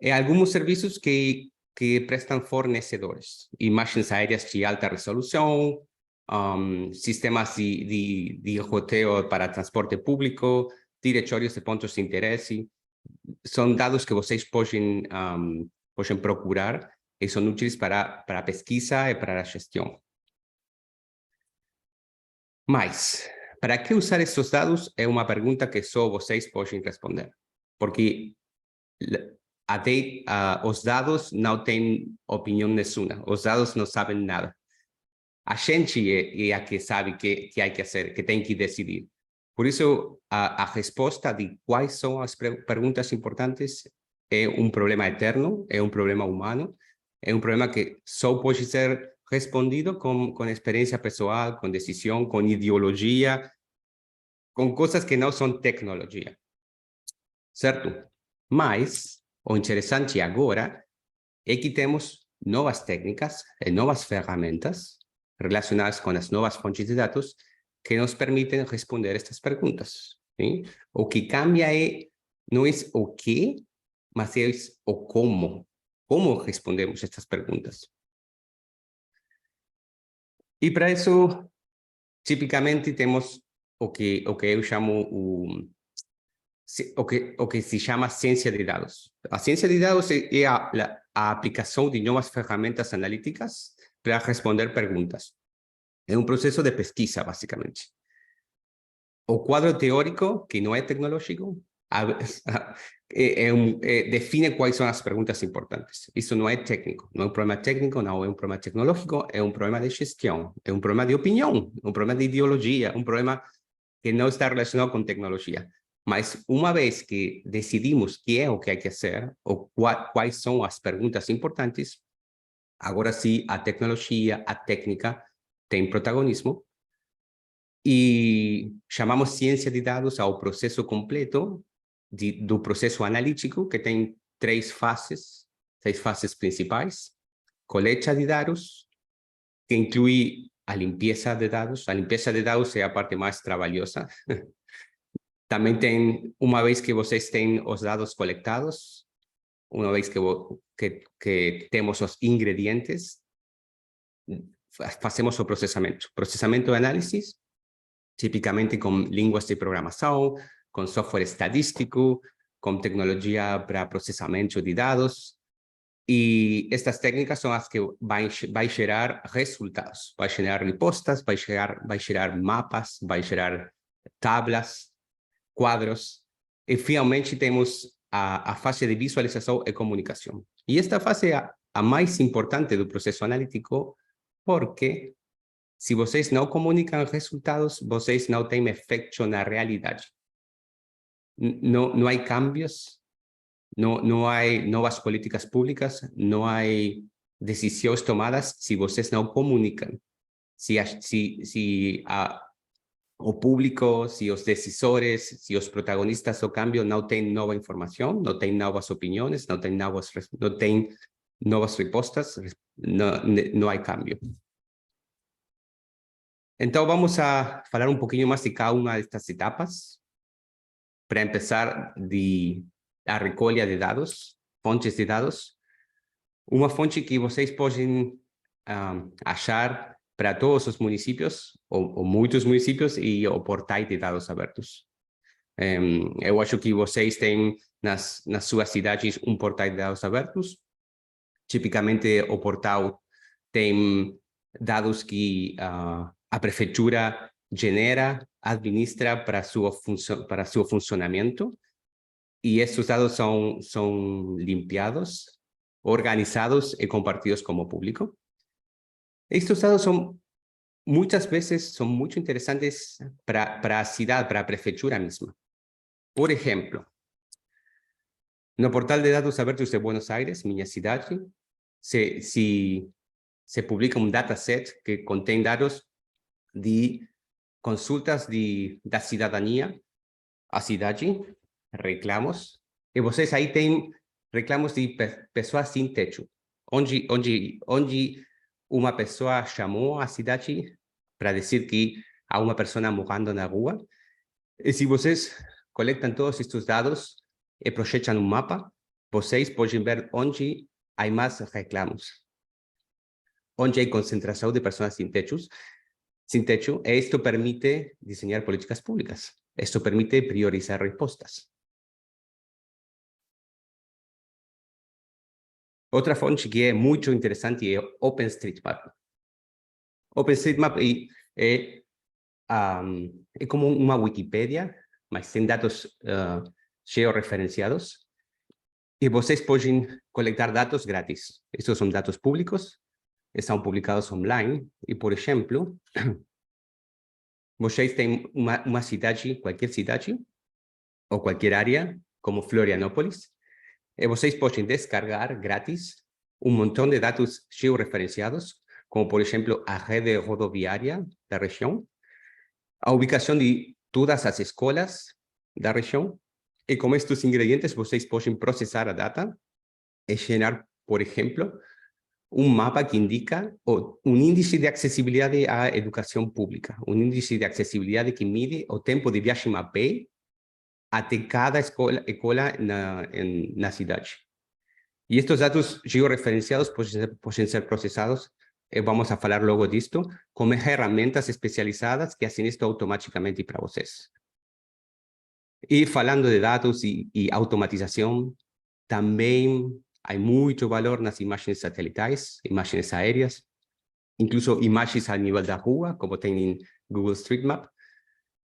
e alguns serviços que prestam fornecedores, imagens aéreas de alta resolução, sistemas de roteio para transporte público, diretórios de pontos de interesse. São dados que vocês podem procurar e são úteis para a pesquisa e para a gestão. Mas, para que usar esses dados é uma pergunta que só vocês podem responder, porque os dados não têm opinião nenhuma, os dados não sabem nada. A gente é a que sabe que há que fazer, que tem que decidir. Por isso, a resposta de quais são as perguntas importantes é um problema eterno, é um problema humano, é um problema que só pode ser respondido com experiência pessoal, com decisão, com ideologia, com coisas que não são tecnologia. Certo? Mas o interessante agora é que temos novas técnicas e novas ferramentas relacionadas com as novas fontes de dados que nos permitem responder estas perguntas. Sim? O que cambia não é o que, mas é o como. Como respondemos estas perguntas? E para isso, tipicamente, temos o que eu chamo o que se chama ciência de dados. A ciência de dados é a aplicação de novas ferramentas analíticas para responder perguntas. É um processo de pesquisa, basicamente. O quadro teórico, que não é tecnológico, define quais são as perguntas importantes. Isso não é técnico, não é um problema técnico, não é um problema tecnológico, é um problema de gestão, é um problema de opinião, um problema de ideologia, um problema que não está relacionado com tecnologia. Mas uma vez que decidimos que é o que há que fazer, ou quais são as perguntas importantes, agora sim a tecnologia, a técnica tem protagonismo, e chamamos ciência de dados ao processo completo do processo analítico, que tem seis fases principais: coleta de dados, que inclui a limpeza de dados. A limpeza de dados é a parte mais trabalhosa. Também tem, uma vez que vocês têm os dados coletados, uma vez que temos os ingredientes, fazemos o processamento. Processamento e análise, tipicamente com línguas de programação, com software estatístico, com tecnologia para processamento de dados. E estas técnicas são as que vai gerar resultados. Vai gerar respostas, vai gerar mapas, vai gerar tablas, quadros. E finalmente temos a fase de visualização e comunicação. E esta fase é a mais importante do processo analítico, porque se vocês não comunicam resultados, vocês não têm efeito na realidade. Não há cambios, não há novas políticas públicas, não há decisões tomadas se vocês não comunicam. Se o público, se os decisores, se os protagonistas do cambio não têm nova informação, não têm novas opiniões, não têm novas respostas, não há cambio. Então, vamos a falar um pouquinho mais de cada uma destas etapas. Para empezar, a recolha de dados, fontes de dados. Uma fonte que vocês podem achar para todos os municípios, ou muitos municípios, e o portal de dados abertos. Eu acho que vocês têm nas suas cidades portal de dados abertos. Tipicamente, o portal tem dados que a prefeitura genera, administra para seu funcionamento, e esses dados são limpiados, organizados e compartidos como público. Estes dados muitas vezes são muito interessantes para a cidade, para a prefeitura mesma. Por exemplo, no portal de dados abertos de Buenos Aires, minha cidade, se publica dataset que contém dados de consultas da cidadania à cidade, reclamos, e vocês aí têm reclamos de pessoas sem teto, onde uma pessoa chamou a cidade para dizer que há uma pessoa morando na rua, e se vocês coletam todos estes dados e projetam mapa, vocês podem ver onde há mais reclamos, onde há concentração de pessoas sem teto, e isto permite desenhar políticas públicas, isto permite priorizar respostas. Outra fonte que é muito interessante é OpenStreetMap. OpenStreetMap é como uma Wikipédia, mas tem dados georreferenciados, e vocês podem coletar dados grátis. Estes são dados públicos, estão publicados online, e, por exemplo, vocês têm uma cidade, qualquer cidade, ou qualquer área, como Florianópolis, e vocês podem descargar grátis montão de dados georreferenciados, como, por exemplo, a rede rodoviária da região, a ubicação de todas as escolas da região, e com estes ingredientes vocês podem processar a data e gerar, por exemplo, mapa que indica índice de acessibilidade à educação pública, índice de acessibilidade que mide o tempo de viagem a pé até cada escola na cidade. E estes dados georreferenciados podem ser processados, e vamos a falar logo disto, com ferramentas especializadas que fazem isto automaticamente para vocês. E falando de dados e automatização, também há muito valor nas imagens satelitais, imagens aéreas, incluso imagens a nível da rua, como tem em Google Street Map.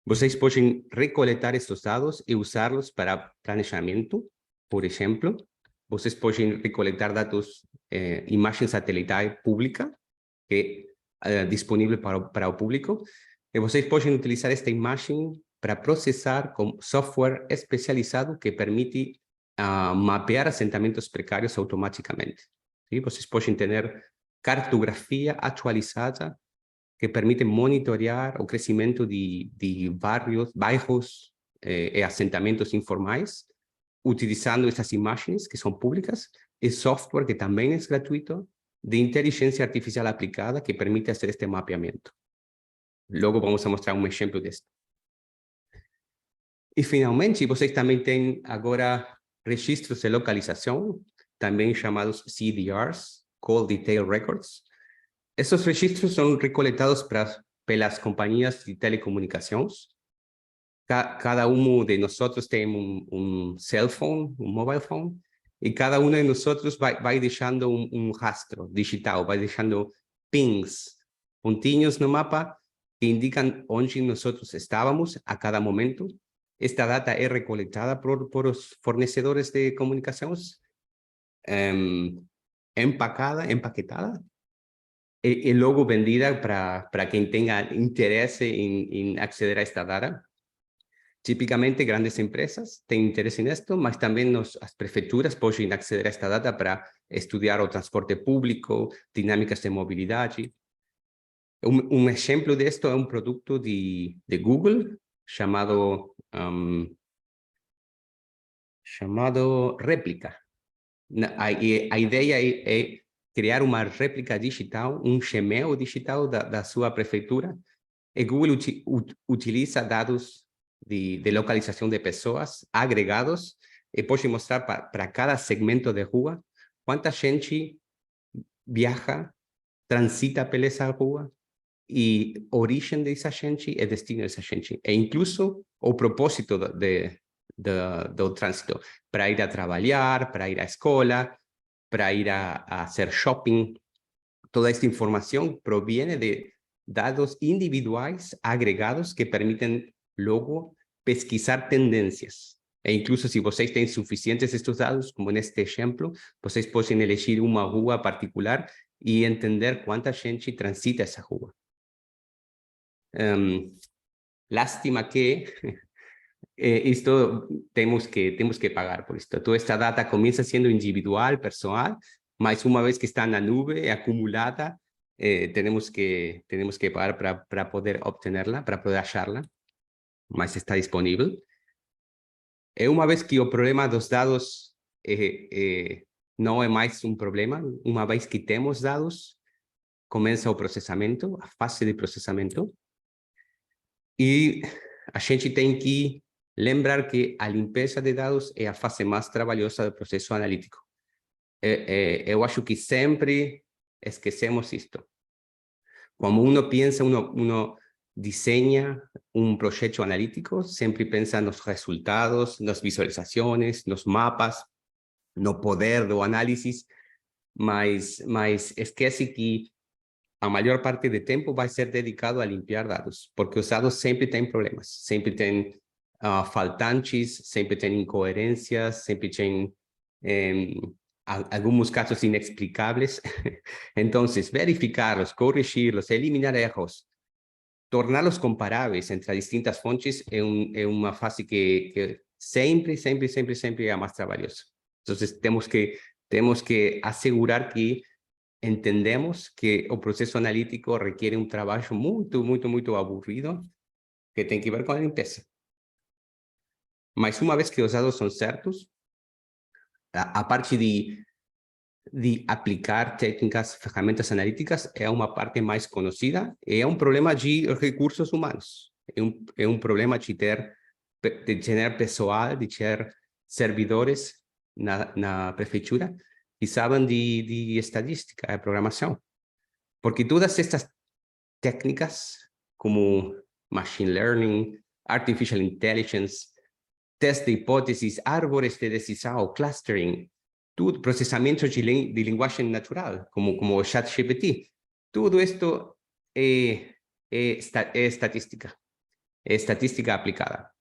Vocês podem recoletar estes dados e usá-los para planejamento. Por exemplo, vocês podem recoletar dados, imagem satelital pública, que é disponível para o público, e vocês podem utilizar esta imagem para processar com software especializado que permite mapear assentamentos precários automaticamente. ¿Sí? Vocês podem ter cartografia atualizada que permite monitorear o crescimento de bairros e assentamentos informais, utilizando essas imagens que são públicas, e software que também é gratuito, de inteligência artificial aplicada, que permite fazer este mapeamento. Logo vamos a mostrar exemplo disso. E, finalmente, vocês também têm agora registros de localização, também chamados CDRs, Call Detail Records. Esses registros são recoletados pelas companhias de telecomunicações. Cada de nós tem cell phone, mobile phone, e cada de nós vai deixando rastro digital, vai deixando pings, pontinhos no mapa, que indicam onde nós estávamos a cada momento. Esta data é recoletada por os fornecedores de comunicações, empaquetada, e logo vendida para quem tenha interesse em acceder a esta data. Tipicamente, grandes empresas têm interesse nisto, mas também as prefeituras podem acceder a esta data para estudar o transporte público, dinâmicas de mobilidade. Un ejemplo de esto es un producto de Google llamado Réplica. A ideia é criar uma réplica digital, Gmail digital da sua prefeitura. E Google utiliza dados de localização de pessoas agregados e pode mostrar para cada segmento de rua quanta gente viaja, transita por essa rua, e origem dessa gente e destino dessa gente. E incluso o propósito do trânsito, para ir a trabalhar, para ir à escola, para ir a hacer shopping. Toda esta informação proviene de dados individuais agregados que permitem logo pesquisar tendências. E incluso se vocês têm suficientes estes dados, como neste exemplo, vocês podem elegir uma rua particular e entender quanta gente transita essa rua. Lástima que esto tenemos que pagar por esto. Toda esta data comienza siendo individual, personal, mas una vez que está en la nube acumulada, tenemos que pagar para poder obtenerla, para poder acharla, mas está disponible. E una vez que el problema dos dados no es más un problema, una vez que temos dados, comienza el procesamiento, a fase de procesamiento, e a gente tem que lembrar que a limpeza de dados é a fase mais trabalhosa do processo analítico. Eu acho que sempre esquecemos isto. Quando uno pensa, uno desenha projeto analítico, sempre pensa nos resultados, nas visualizações, nos mapas, no poder do análise, mas esquece que a maior parte do tempo vai ser dedicado a limpar dados, porque os dados sempre têm problemas, sempre têm faltantes, sempre têm incoerências, sempre têm alguns casos inexplicáveis. Então, verificá-los, corrigi-los, eliminar erros, torná-los comparáveis entre distintas fontes é uma fase que sempre é a mais trabalhosa. Então, temos que assegurar que entendemos que o processo analítico requiere um trabalho muito aburrido que tem que ver com a limpeza. Mas uma vez que os dados são certos, a parte de aplicar técnicas, ferramentas analíticas é uma parte mais conhecida e é um problema de recursos humanos. É um problema de ter pessoal, de ter servidores na prefeitura que sabem de estatística, de programação. Porque todas estas técnicas, como machine learning, artificial intelligence, teste de hipóteses, árvores de decisão, clustering, tudo, processamento de linguagem natural, como o ChatGPT, tudo isto é estatística aplicada.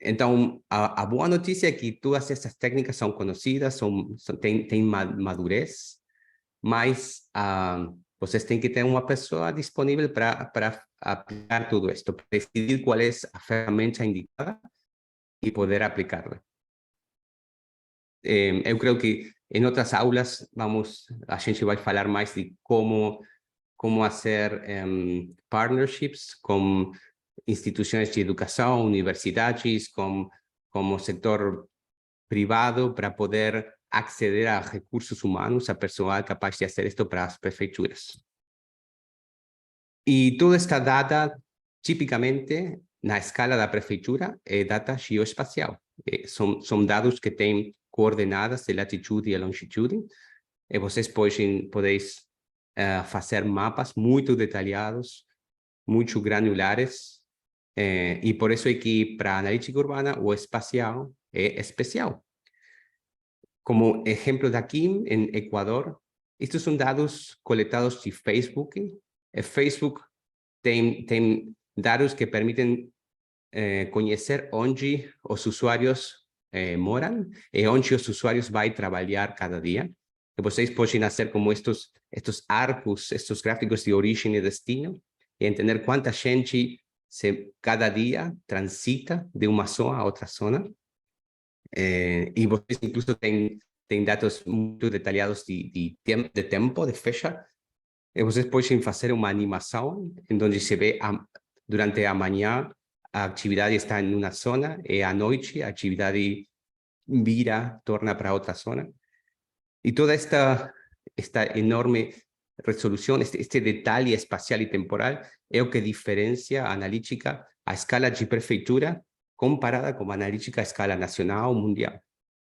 Então, a boa notícia é que todas essas técnicas são conhecidas, têm madurez, mas vocês têm que ter uma pessoa disponível para aplicar tudo isso, para decidir qual é a ferramenta indicada e poder aplicá-la. Eu creio que em outras aulas a gente vai falar mais de como fazer partnerships com instituições de educação, universidades, como setor privado, para poder acceder a recursos humanos, a pessoal capaz de fazer isto para as prefeituras. E toda esta data, tipicamente, na escala da prefeitura, é data geoespacial. São dados que têm coordenadas de latitude e longitude, e vocês podem fazer mapas muito detalhados, muito granulares, e por isso é que para a analítica urbana o espacial é especial. Como exemplo daqui, em Equador, estes são dados coletados de Facebook. Facebook tem dados que permitem conhecer onde os usuários moram e onde os usuários vão trabalhar cada dia. E vocês podem fazer como estes arcos, estes gráficos de origem e destino, e entender quanta gente cada dia transita de uma zona a outra zona. E vocês incluso têm dados muito detalhados de tempo de fecha. Vocês podem fazer uma animação em onde se vê durante a manhã a atividade está em uma zona e à noite a atividade torna para outra zona. E toda esta enorme resolução, este detalhe espacial e temporal é o que diferencia a analítica a escala de prefeitura comparada com a analítica a escala nacional ou mundial.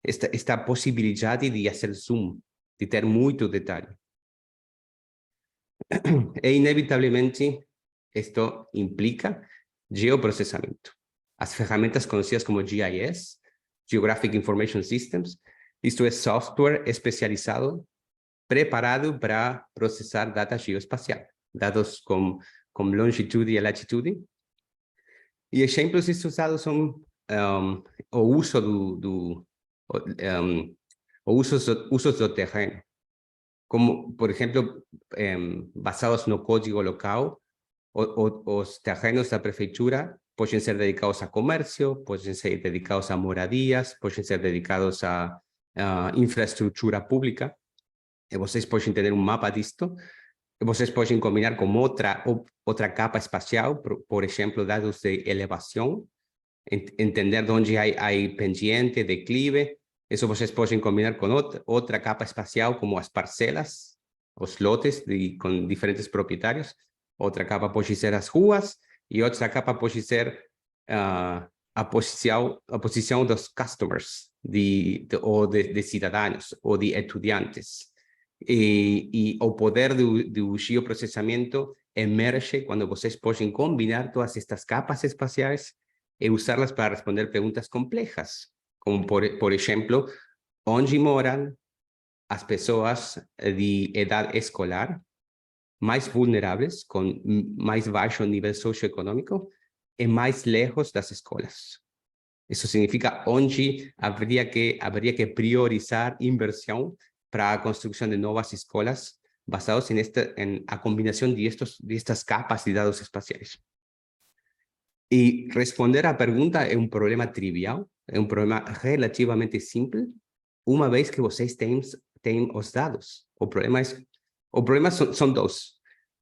Esta possibilidade de fazer zoom, de ter muito detalhe. E, inevitavelmente, isto implica geoprocessamento. As ferramentas conhecidas como GIS, Geographic Information Systems, isto é software especializado, preparado para processar data geoespacial, dados com longitude e latitude. E exemplos usados são o uso usos do terreno, como, por exemplo, basados no código local, os terrenos da prefeitura podem ser dedicados a comércio, podem ser dedicados a moradias, podem ser dedicados a infraestrutura pública. E vocês podem ter mapa disto. Vocês podem combinar com outra capa espacial, por exemplo, dados de elevação, entender onde há pendiente, declive. Isso vocês podem combinar com outra capa espacial, como as parcelas, os lotes com diferentes proprietários. Outra capa pode ser as ruas, e outra capa pode ser a posição dos customers, ou de cidadãos, ou de estudantes. E o poder do geoprocessamento emerge quando vocês podem combinar todas estas capas espaciais e usá-las para responder perguntas complexas, como, por exemplo, onde moram as pessoas de idade escolar mais vulneráveis, com mais baixo nível socioeconômico e mais lejos das escolas. Isso significa onde haveria que priorizar inversão para a construção de novas escolas basadas em a combinação de estas capas de dados espaciais. E responder à pergunta é um problema trivial, é um problema relativamente simples, uma vez que vocês têm os dados. O problema são dois.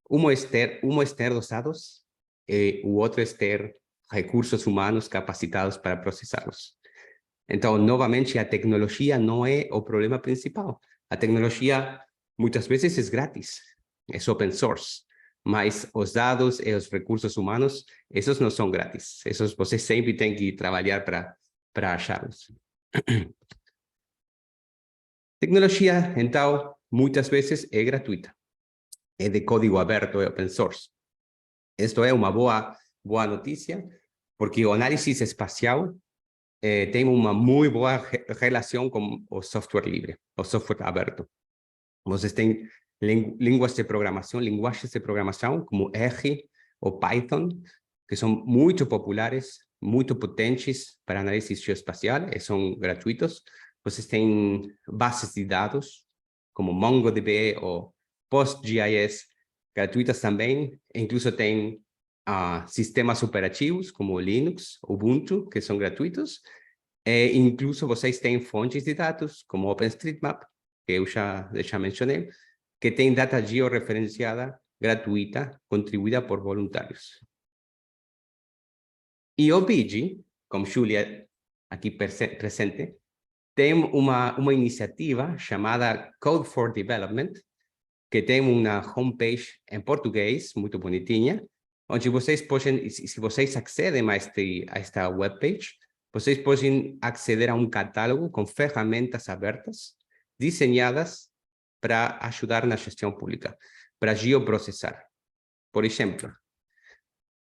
Um é ter os dados e o outro é ter recursos humanos capacitados para processá-los. Então, novamente, a tecnologia não é o problema principal. A tecnologia, muitas vezes, é grátis, é open source, mas os dados e os recursos humanos, esses não são grátis. Esses vocês sempre têm que trabalhar para achá-los. Tecnologia, então, muitas vezes é gratuita. É de código aberto, é open source. Isto é uma boa notícia, porque o análise espacial tem uma muito boa relação com o software livre, o software aberto. Vocês têm linguagens de programação como R ou Python, que são muito populares, muito potentes para análise geoespacial e são gratuitos. Vocês têm bases de dados como MongoDB ou PostGIS, gratuitas também. Incluso tem sistemas operativos como Linux, Ubuntu, que são gratuitos. E incluso vocês têm fontes de dados como OpenStreetMap, que eu já mencionei, que tem data georreferenciada, gratuita, contribuída por voluntários. E o BIG, como Julia aqui presente, tem uma iniciativa chamada Code for Development, que tem uma homepage em português, muito bonitinha, onde vocês podem, se vocês acedem a esta webpage, vocês podem aceder a um catálogo com ferramentas abertas, desenhadas para ajudar na gestão pública, para geoprocessar. Por exemplo,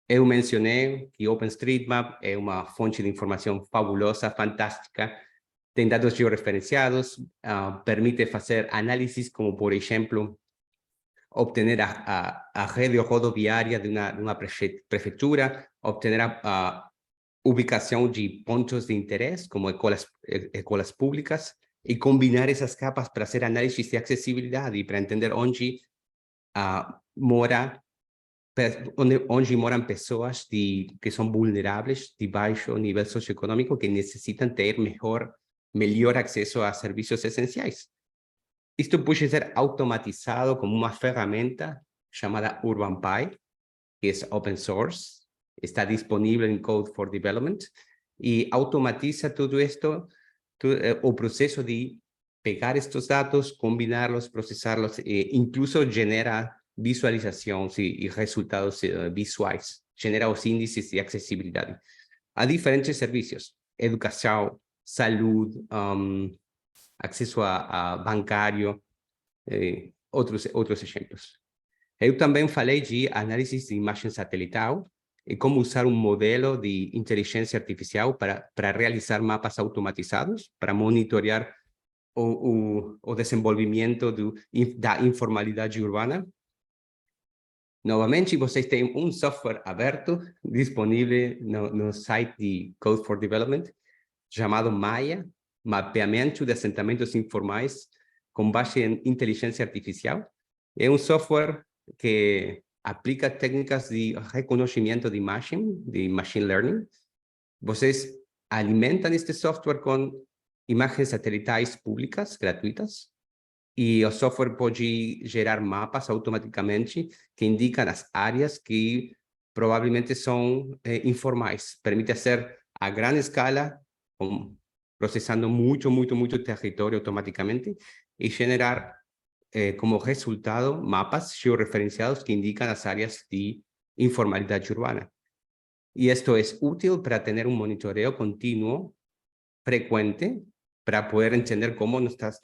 eu mencionei que OpenStreetMap é uma fonte de informação fabulosa, fantástica, tem dados georreferenciados, permite fazer análises como, por exemplo, obter a rede rodoviária de uma prefeitura, obter a ubicação de pontos de interesse, como escolas públicas, e combinar essas capas para fazer análises de acessibilidade, para entender onde moram pessoas que são vulneráveis, de baixo nível socioeconômico, que necessitam ter melhor acesso a serviços essenciais. Esto puede ser automatizado como una herramienta llamada UrbanPy, que es open source, está disponible en Code for Development y automatiza todo esto, o proceso de pegar estos datos, combinarlos, procesarlos, incluso genera visualizaciones y resultados visuales, genera los índices de accesibilidad a diferentes servicios, educación, salud, acceso a bancário, outros exemplos. Eu também falei de análise de imagem satelital e como usar um modelo de inteligência artificial para realizar mapas automatizados, para monitorear o desenvolvimento da informalidade urbana. Novamente, vocês têm um software aberto, disponível no site de Code for Development, chamado Maya, Mapeamento de Assentamentos Informais com base em inteligência artificial. É um software que aplica técnicas de reconhecimento de imagem, de machine learning. Vocês alimentam este software com imagens satelitais públicas, gratuitas, e o software pode gerar mapas automaticamente que indicam as áreas que provavelmente são informais. Permite fazer a grande escala, processando muito território automaticamente e generar como resultado mapas georreferenciados que indican las áreas de informalidad urbana. Y esto es útil para tener un monitoreo continuo, frecuente, para poder entender cómo nuestras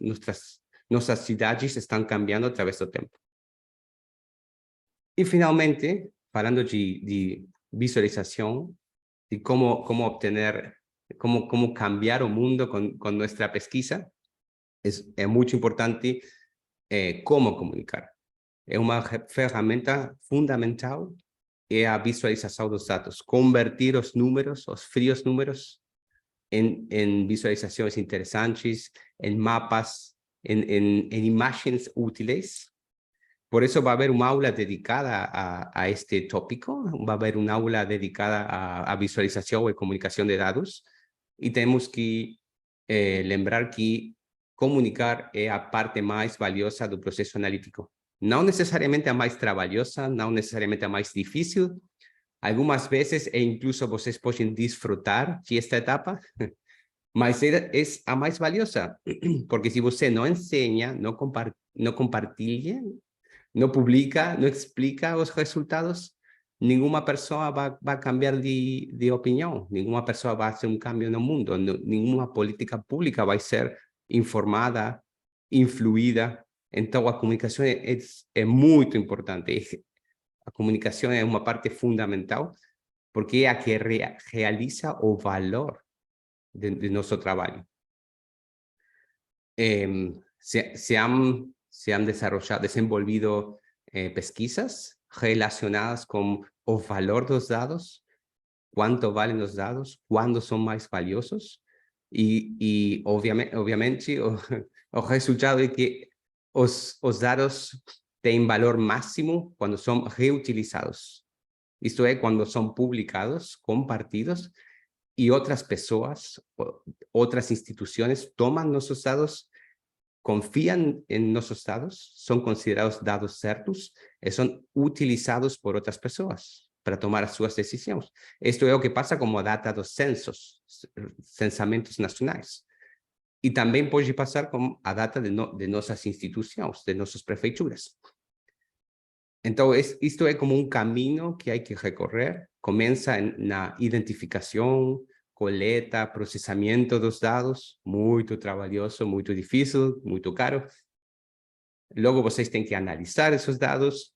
ciudades están cambiando a través del tiempo. Y finalmente, hablando de visualización, de cómo obtener, cómo cambiar el mundo con nuestra pesquisa, es muy importante como comunicar. É uma ferramenta fundamental a visualização dos dados, convertir os números, os frios números, em visualizações interessantes, em mapas, em imagens úteis. Por isso vai haver uma aula dedicada a este tópico, vai haver uma aula dedicada a visualização e comunicação de dados, e temos que lembrar que comunicar é a parte mais valiosa do processo analítico. Não necessariamente a mais trabalhosa, não necessariamente a mais difícil. Algumas vezes, incluso vocês podem desfrutar de esta etapa, mas é a mais valiosa. Porque se você não ensina, não compartilha, não publica, não explica os resultados, nenhuma pessoa vai cambiar de opinião, nenhuma pessoa vai fazer um cambio no mundo, nenhuma política pública vai ser informada, influída. Então, a comunicação é muito importante. A comunicação é uma parte fundamental, porque é a que realiza o valor de nosso trabalho. Se han desenvolvido pesquisas relacionadas com o valor dos dados, quanto valem os dados, quando são mais valiosos, e obviamente o resultado é que os dados têm valor máximo quando são reutilizados. Isto é, quando são publicados, compartidos, e outras pessoas, outras instituições tomam nossos dados, confiam em nossos dados, são considerados dados certos e são utilizados por outras pessoas para tomar as suas decisões. Isto é o que passa com a data dos censamentos nacionais. E também pode passar com a data de nossas instituições, de nossas prefeituras. Então, isto é como um caminho que há que recorrer. Começa na identificação, coleta, processamento dos dados, muito trabalhoso, muito difícil, muito caro. Logo, vocês têm que analisar esses dados,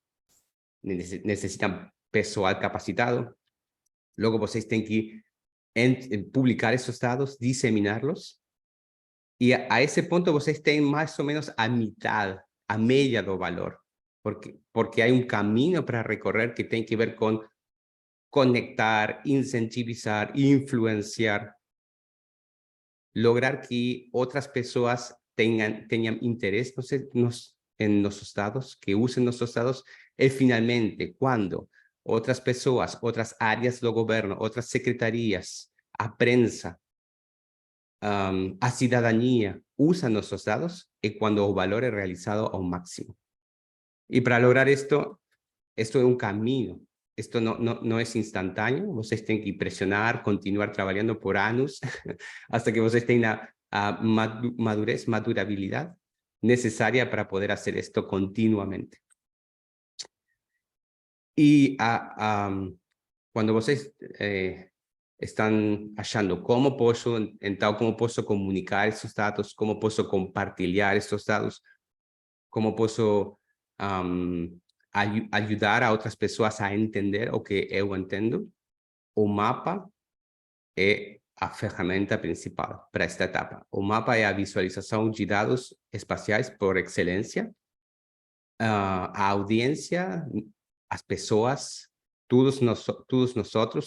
necessitam pessoal capacitado. Logo, vocês têm que publicar esses dados, disseminá-los. E a esse ponto, vocês têm mais ou menos a metade, a média do valor. Porque há um caminho para recorrer que tem que ver com conectar, incentivizar, influenciar, lograr que outras pessoas tenham interesse em nossos dados, que usem nossos dados, e finalmente, quando outras pessoas, outras áreas do governo, outras secretarias, a prensa, a cidadania usam nossos dados, e quando o valor é realizado ao máximo. E para lograr esto é um caminho. Esto no es instantáneo, vocês têm que pressionar, continuar trabalhando por anos, hasta que vocês tenham a madurabilidade necessária para poder fazer esto continuamente. E quando vocês estão achando como posso comunicar esses dados, como posso compartilhar esses dados, como posso ajudar a outras pessoas a entender o que eu entendo, o mapa é a ferramenta principal para esta etapa. O mapa é a visualização de dados espaciais por excelência. A audiência, as pessoas, todos nós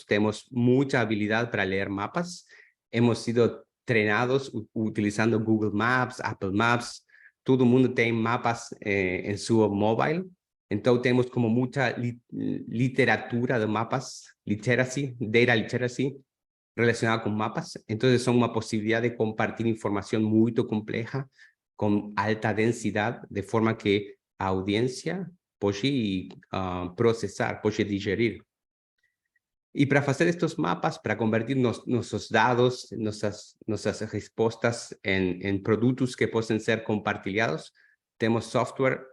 temos muita habilidade para ler mapas. Hemos sido treinados utilizando Google Maps, Apple Maps. Todo mundo tem mapas em seu mobile. Então, temos como muita literatura de mapas, data literacy, relacionada com mapas. Então, são uma possibilidade de compartilhar informação muito complexa, com alta densidade, de forma que a audiência pode processar, pode digerir. E para fazer estes mapas, para convertir nossos dados, nossas respostas em produtos que possam ser compartilhados, temos software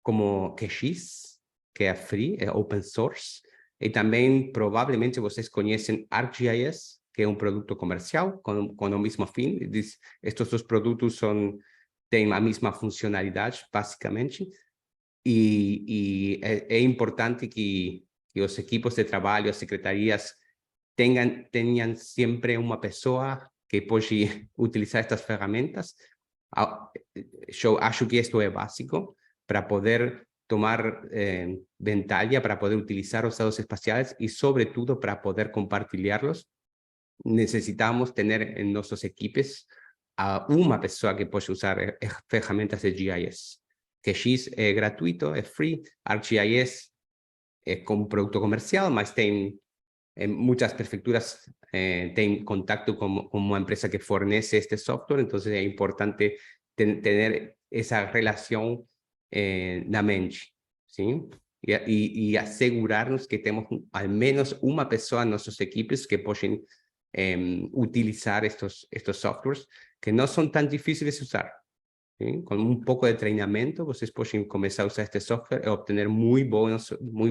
como QX, que é free, é open source, e também provavelmente vocês conhecem ArcGIS, que é um produto comercial com o mesmo fim. Estes dois produtos têm a mesma funcionalidade, basicamente, e é importante que os equipos de trabalho, as secretarias, tenham sempre uma pessoa que pode utilizar estas ferramentas. Eu acho que isto é básico para poder tomar ventaja, para poder utilizar os dados espaciais e, sobretudo, para poder compartilhá-los. Necessitamos ter em nossas equipes uma pessoa que pode usar ferramentas de GIS. QX é gratuito, é free. ArcGIS é como produto comercial, mas tem muitas prefeituras têm contato com uma empresa que fornece este software, então é importante ter essa relação na mente, sim? E assegurar-nos que temos ao menos uma pessoa em nossas equipes que podem utilizar estes softwares, que não são tão difíceis de usar. ¿Sí? Com um pouco de treinamento, vocês podem começar a usar este software e obter muito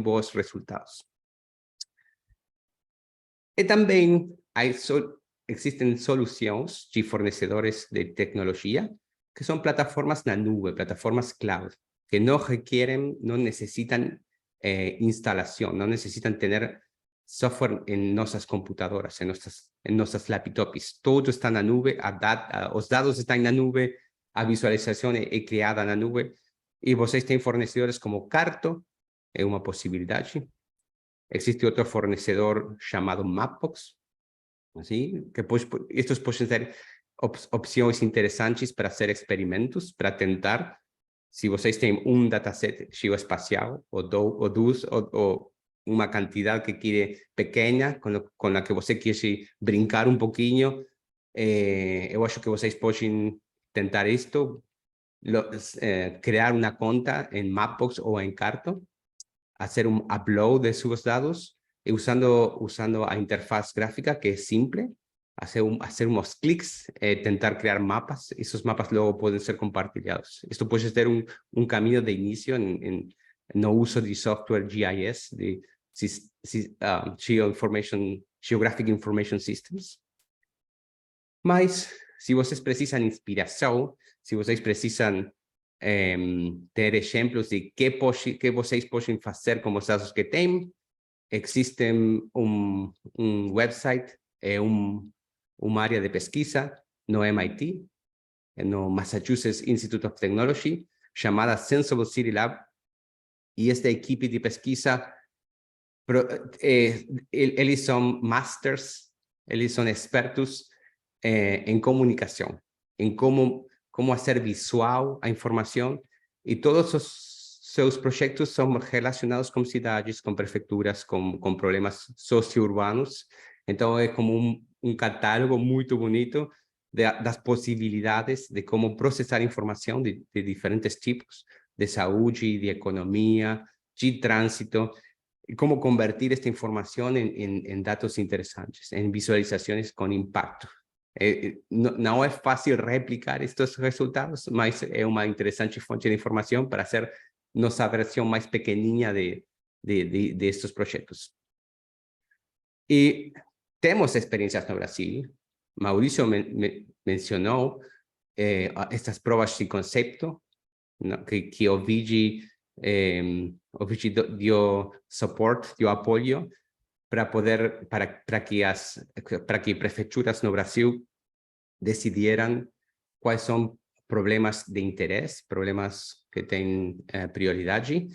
bons resultados. E também existem soluções de fornecedores de tecnologia que são plataformas na nuvem, plataformas cloud, que não necessitam instalação, não necessitam ter software em nossas computadoras, em nossas laptops. Tudo está na nuvem, os dados estão na nuvem, a visualização é criada na nuvem, e vocês têm fornecedores como Carto, é uma possibilidade. Existe outro fornecedor chamado Mapbox, assim, que estes podem ser opções interessantes para fazer experimentos, para tentar, se vocês têm dataset geoespacial, ou dois, ou uma quantidade que quer pequena, com a que você quer brincar um pouquinho, eu acho que vocês podem tentar isto, criar uma conta em Mapbox ou em Carto, fazer upload de seus dados, e usando a interfaz gráfica, que é simples, fazer uns cliques, tentar criar mapas. Esses mapas logo podem ser compartilhados. Isto pode ser caminho de início no uso de software GIS, de Geographic Information Systems. Mas, se vocês precisam de inspiração, se vocês precisam ter exemplos de que vocês podem fazer com os dados que têm, existe website, uma área de pesquisa no MIT, no Massachusetts Institute of Technology, chamada Sensible City Lab, e esta equipe de pesquisa, eles são masters, eles são expertos em comunicação, em como fazer visual a informação, e todos os seus projetos são relacionados com cidades, com prefeituras, com problemas socio-urbanos. Então, é como um catálogo muito bonito das possibilidades de como processar informação de diferentes tipos, de saúde, de economia, de trânsito, e como convertir esta informação em dados interessantes, em visualizações com impacto. Não é fácil replicar estes resultados, mas é uma interessante fonte de informação para ser nossa versão mais pequenininha de estes projetos. E temos experiências no Brasil. Maurício mencionou estas provas de conceito, que o VIGI dio suporte, dio apoio para que prefeituras no Brasil decidieran quais são problemas de interesse, problemas que têm prioridade,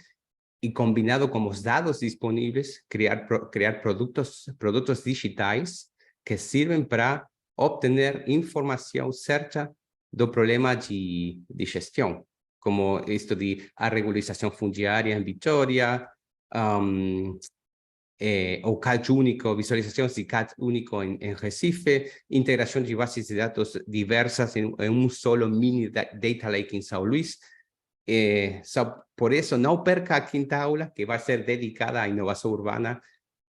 e combinado com os dados disponíveis, criar produtos digitais que sirvem para obter informação certa do problema de gestão, como isto de a regularização fundiária em Vitória, o CAD único, visualizações de CAD único em Recife, integração de bases de dados diversas em solo mini data lake em São Luís. Por isso, não perca a quinta aula, que vai ser dedicada à inovação urbana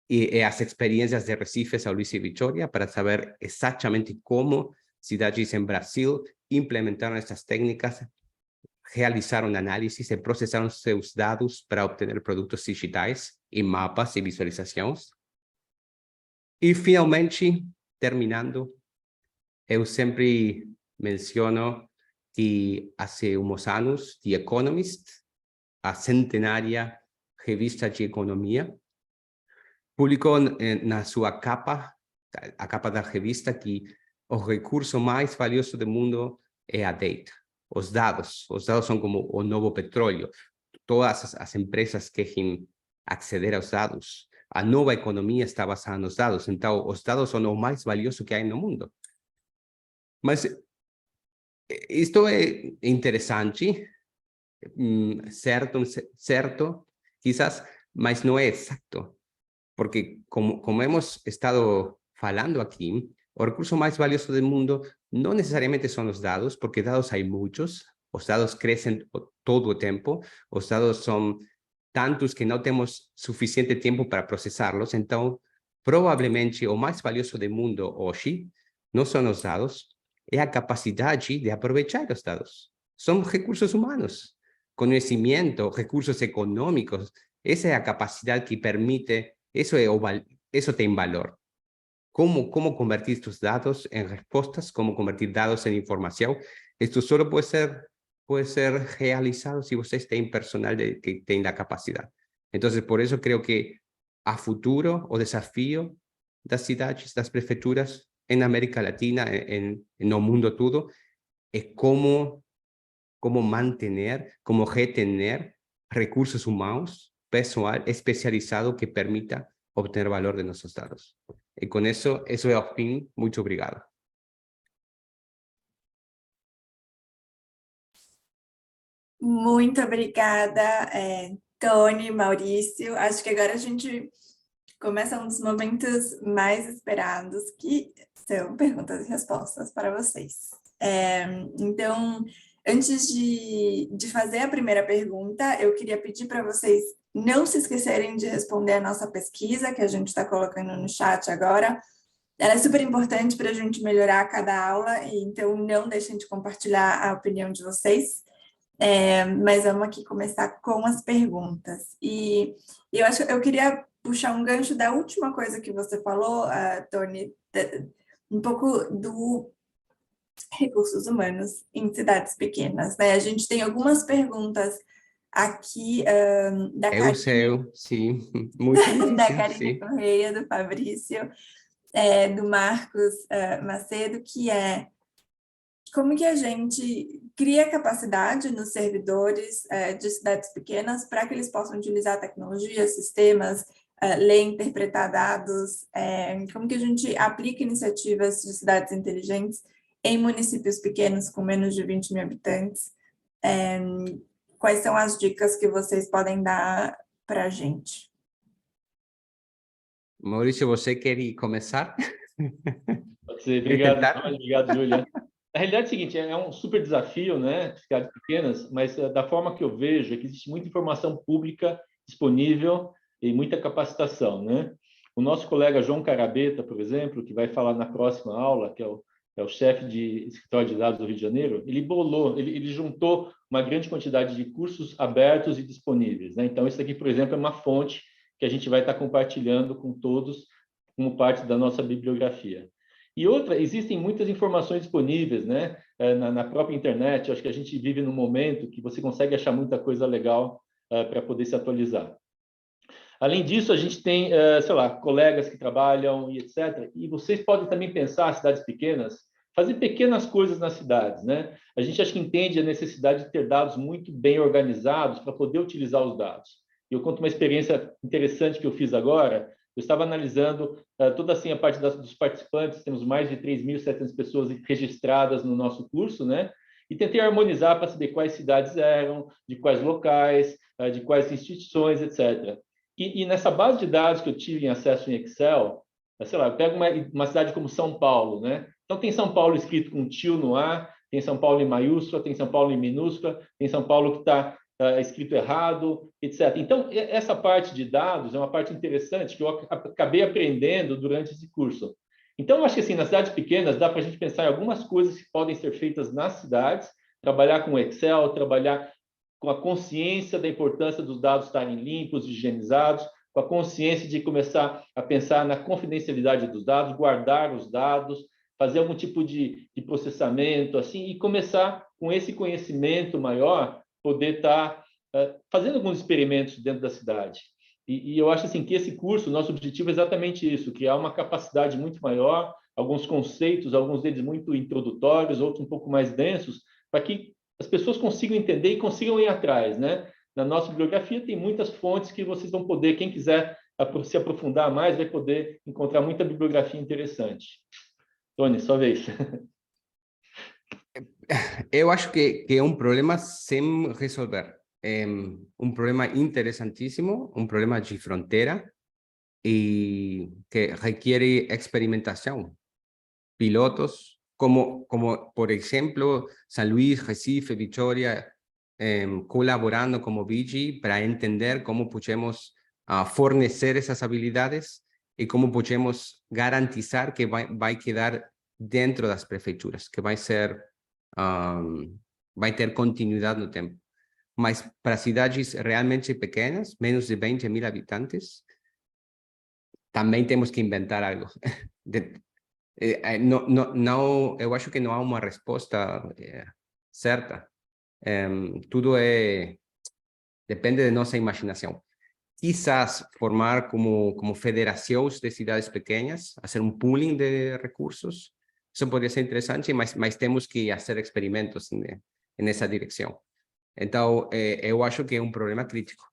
e às experiências de Recife, São Luís e Vitória, para saber exatamente como cidades em Brasil implementaram essas técnicas, realizaram análises e processaram seus dados para obter produtos digitais e mapas e visualizações. E, finalmente, terminando, eu sempre menciono que há uns anos, The Economist, a centenária revista de economia, publicou na sua capa, a capa da revista, que o recurso mais valioso do mundo é a data. Os dados são como o novo petróleo. Todas as empresas querem aceder aos dados. A nova economia está basada nos dados. Então, os dados são o mais valioso que há no mundo. Mas isto é interessante, certo, quizás, mas não é exato. Porque, como hemos estado falando aqui, o recurso mais valioso do mundo não necessariamente são os dados, porque dados há muitos, os dados crescem todo o tempo, os dados são tantos que não temos suficiente tempo para processá-los, então, provavelmente, o mais valioso do mundo hoje não são os dados, é a capacidade de aproveitar os dados. São recursos humanos, conhecimento, recursos econômicos, essa é a capacidade que permite, isso tem valor. Como convertir estes dados em respostas, como convertir dados em informação, isto só pode ser realizado se vocês têm personal que tem a capacidade. Então, por isso, creio que a futuro, o desafio das cidades, das prefeituras, em América Latina, no mundo todo, é como manter, como retener recursos humanos, pessoal especializado que permita obter valor de nossos dados. E com isso é o fim. Muito obrigado. Muito obrigada, Tony, Maurício. Acho que agora a gente começa um dos momentos mais esperados, que são perguntas e respostas para vocês. Então, antes de fazer a primeira pergunta, eu queria pedir para vocês não se esquecerem de responder a nossa pesquisa, que a gente está colocando no chat agora. Ela é super importante para a gente melhorar cada aula, e então não deixem de compartilhar a opinião de vocês. Mas vamos aqui começar com as perguntas. E eu queria puxar um gancho da última coisa que você falou, Tony, um pouco do recursos humanos em cidades pequenas, né? A gente tem algumas perguntas aqui da Karine, sim, muito difícil, da Karine sim. Correia, do Fabrício, do Marcos Macedo, que é como que a gente cria capacidade nos servidores de cidades pequenas para que eles possam utilizar tecnologias, sistemas, ler, interpretar dados, como que a gente aplica iniciativas de cidades inteligentes em municípios pequenos com menos de 20 mil habitantes. Quais são as dicas que vocês podem dar para a gente? Maurício, você quer começar? Pode ser. Obrigado, obrigado, Júlia. Na realidade é o seguinte, é um super desafio, né, cidades pequenas, mas da forma que eu vejo é que existe muita informação pública disponível e muita capacitação, né? O nosso colega João Carabeta, por exemplo, que vai falar na próxima aula, que é o chefe de escritório de dados do Rio de Janeiro, ele juntou uma grande quantidade de cursos abertos e disponíveis, né? Então, isso aqui, por exemplo, é uma fonte que a gente vai estar compartilhando com todos como parte da nossa bibliografia. E outra, existem muitas informações disponíveis, né? Na própria internet. Eu acho que a gente vive num momento que você consegue achar muita coisa legal para poder se atualizar. Além disso, a gente tem, sei lá, colegas que trabalham e etc. E vocês podem também pensar, cidades pequenas, fazer pequenas coisas nas cidades, né? A gente acho que entende a necessidade de ter dados muito bem organizados para poder utilizar os dados. Eu conto uma experiência interessante que eu fiz agora. Eu estava analisando toda assim a parte dos participantes, temos mais de 3.700 pessoas registradas no nosso curso, né? E tentei harmonizar para saber quais cidades eram, de quais locais, de quais instituições, etc. E nessa base de dados que eu tive em acesso em Excel, sei lá, eu pego uma cidade como São Paulo, né? Então tem São Paulo escrito com tio no A, tem São Paulo em maiúscula, tem São Paulo em minúscula, tem São Paulo que está escrito errado, etc. Então, essa parte de dados é uma parte interessante que eu acabei aprendendo durante esse curso. Então, eu acho que assim, nas cidades pequenas, dá para a gente pensar em algumas coisas que podem ser feitas nas cidades, trabalhar com Excel, trabalhar com a consciência da importância dos dados estarem limpos, higienizados, com a consciência de começar a pensar na confidencialidade dos dados, guardar os dados, fazer algum tipo de processamento, assim, e começar com esse conhecimento maior, poder estar fazendo alguns experimentos dentro da cidade. E eu acho assim que esse curso, nosso objetivo é exatamente isso, criar uma capacidade muito maior, alguns conceitos, alguns deles muito introdutórios, outros um pouco mais densos, para que as pessoas consigam entender e consigam ir atrás, né? Na nossa bibliografia tem muitas fontes que vocês vão poder, quem quiser se aprofundar mais, vai poder encontrar muita bibliografia interessante. Tony, sua vez. Eu acho que é um problema sem resolver. É um problema interessantíssimo, um problema de fronteira e que requer experimentação. Pilotos, como por ejemplo, San Luis, Recife, Vitória, colaborando como BIGI para entender cómo podemos fornecer esas habilidades y cómo podemos garantizar que va a quedar dentro de las prefeituras, que va a ter continuidade no tempo. Mas para cidades realmente pequenas, menos de 20.000 habitantes, também temos que inventar algo. Não, eu acho que não há uma resposta certa. Tudo depende de nossa imaginação. Quizás formar como federações de cidades pequenas, fazer um pooling de recursos, isso poderia ser interessante, mas temos que fazer experimentos nessa direção. Então, eu acho que é um problema crítico.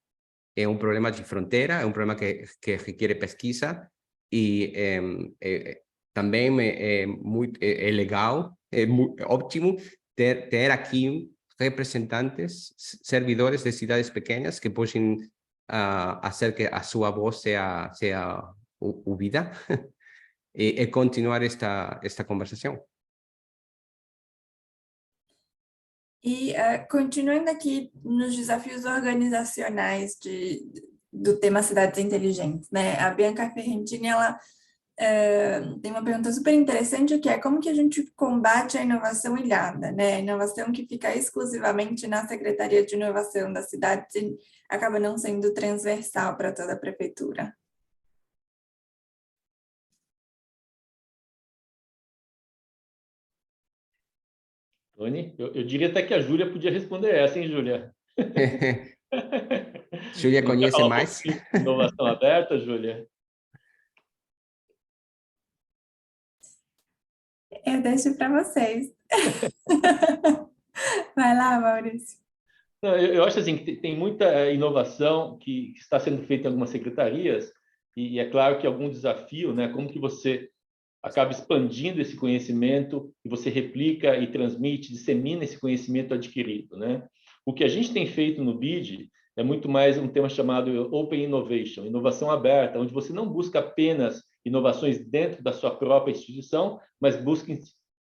É um problema de fronteira, é um problema que requer pesquisa e também é legal, é ótimo ter aqui representantes, servidores de cidades pequenas que possam fazer que a sua voz seja ouvida e continuar esta conversação. E continuando aqui nos desafios organizacionais do tema Cidades Inteligentes, né? A Bianca Ferrentini, ela tem uma pergunta super interessante, que é como que a gente combate a inovação ilhada, né? A inovação que fica exclusivamente na Secretaria de Inovação da cidade e acaba não sendo transversal para toda a prefeitura. Tony, eu diria até que a Júlia podia responder essa, hein, Júlia? Júlia conhece mais? Inovação aberta, Júlia? Eu deixo para vocês. Vai lá, Maurício. Não, eu acho assim que tem muita inovação que está sendo feita em algumas secretarias e é claro que algum desafio, né? Como que você acaba expandindo esse conhecimento e você replica e transmite, dissemina esse conhecimento adquirido, né? O que a gente tem feito no BID é muito mais um tema chamado Open Innovation, inovação aberta, onde você não busca apenas inovações dentro da sua própria instituição, mas busquem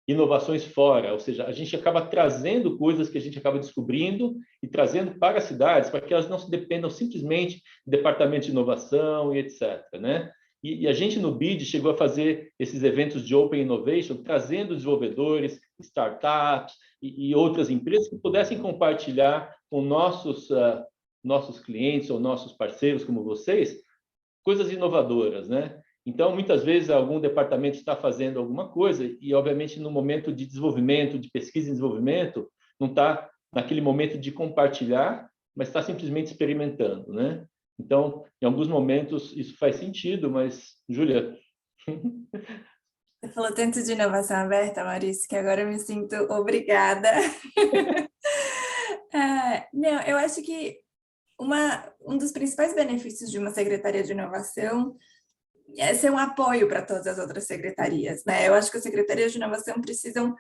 inovações fora, ou seja, a gente acaba trazendo coisas que a gente acaba descobrindo e trazendo para as cidades, para que elas não se dependam simplesmente de departamento de inovação e etc., né? E a gente no BID chegou a fazer esses eventos de Open Innovation, trazendo desenvolvedores, startups e outras empresas que pudessem compartilhar com nossos clientes ou nossos parceiros, como vocês, coisas inovadoras, né? Então, muitas vezes, algum departamento está fazendo alguma coisa e, obviamente, no momento de desenvolvimento, de pesquisa e desenvolvimento, não está naquele momento de compartilhar, mas está simplesmente experimentando, né? Então, em alguns momentos, isso faz sentido, mas, Júlia... Você falou tanto de inovação aberta, Maurício, que agora eu me sinto obrigada. Não, eu acho que um dos principais benefícios de uma secretaria de inovação é ser um apoio para todas as outras secretarias, né? Eu acho que as secretarias de inovação precisam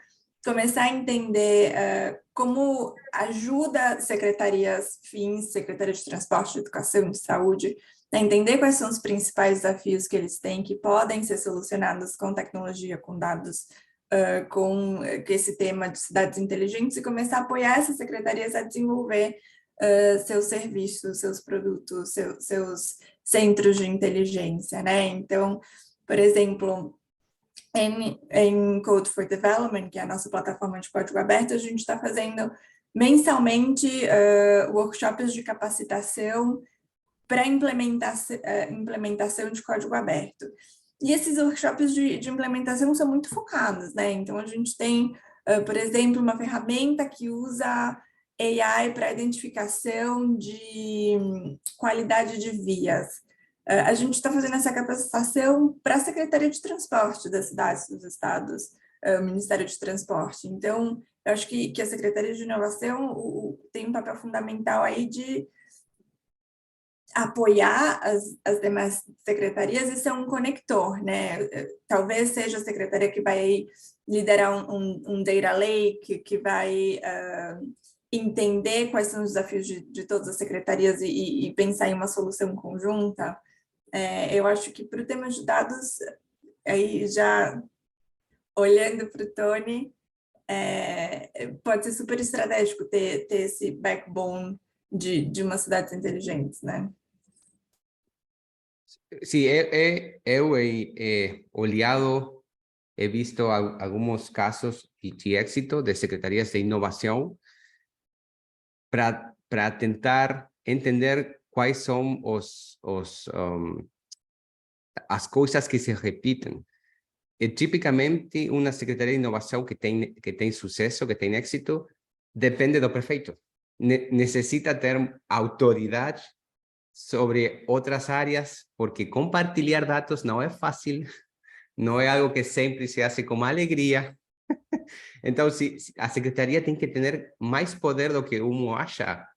começar a entender como ajuda secretarias FINS, Secretaria de Transporte, de Educação, de Saúde, a entender quais são os principais desafios que eles têm, que podem ser solucionados com tecnologia, com dados, com esse tema de cidades inteligentes, e começar a apoiar essas secretarias a desenvolver seus serviços, seus produtos, seus centros de inteligência, né? Então, por exemplo, em Code for Development, que é a nossa plataforma de código aberto, a gente está fazendo mensalmente workshops de capacitação para implementação de código aberto. E esses workshops de implementação são muito focados, né? Então, a gente tem, por exemplo, uma ferramenta que usa AI para identificação de qualidade de vias. A gente está fazendo essa capacitação para a Secretaria de Transporte das cidades, dos estados, o Ministério de Transporte. Então, eu acho que a Secretaria de Inovação tem um papel fundamental aí de apoiar as demais secretarias e ser um conector, né? Talvez seja a secretaria que vai liderar um data lake, que vai entender quais são os desafios de todas as secretarias e pensar em uma solução conjunta. Eu acho que para o tema de dados, aí já olhando para o Tony, pode ser super estratégico ter esse backbone de umas cidades inteligentes, né? Sí, he olhado, he visto algunos casos de éxito de secretarías de innovación para tentar entender cuáles son as coisas que se repiten. Tipicamente, uma secretaria de inovação que tem sucesso, que tem éxito, depende do prefeito. Necessita ter autoridade sobre otras áreas, porque compartir datos no es fácil, no es algo que siempre se hace con alegría. Entonces, a secretaría tiene que tener más poder de lo que uno acha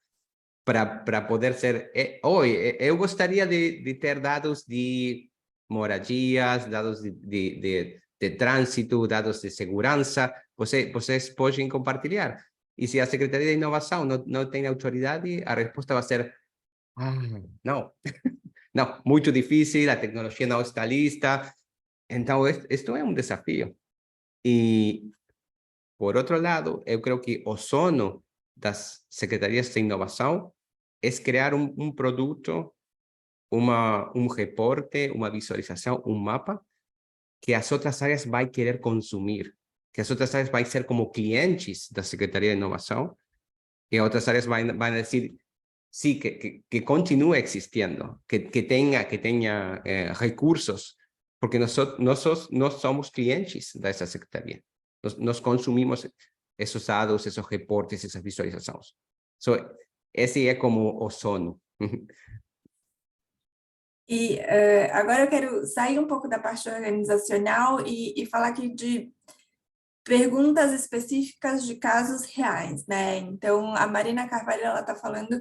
para poder ser... Hoy, yo gustaría de ter datos de moradias, datos de tránsito, datos de segurança, vocês podem compartilhar. E se a Secretaria de Inovação não tem autoridade, a resposta vai ser não, não, muito difícil, a tecnologia não está lista. Então, isto é um desafio. E, por outro lado, eu creio que o sono das secretarias de inovação é criar um produto, um reporte, uma visualização, um mapa que as outras áreas vão querer consumir, que as outras áreas vão ser como clientes da Secretaria de Inovação, e outras áreas vão dizer sí, que continúe existiendo, que tenga recursos, porque nosotros no somos clientes de esa secretaría. Nos consumimos esos datos, esos reportes, esas visualizaciones. Esse é como o sono. E agora eu quero sair um pouco da parte organizacional e falar aqui de perguntas específicas de casos reais, né? Então, a Marina Carvalho, ela está falando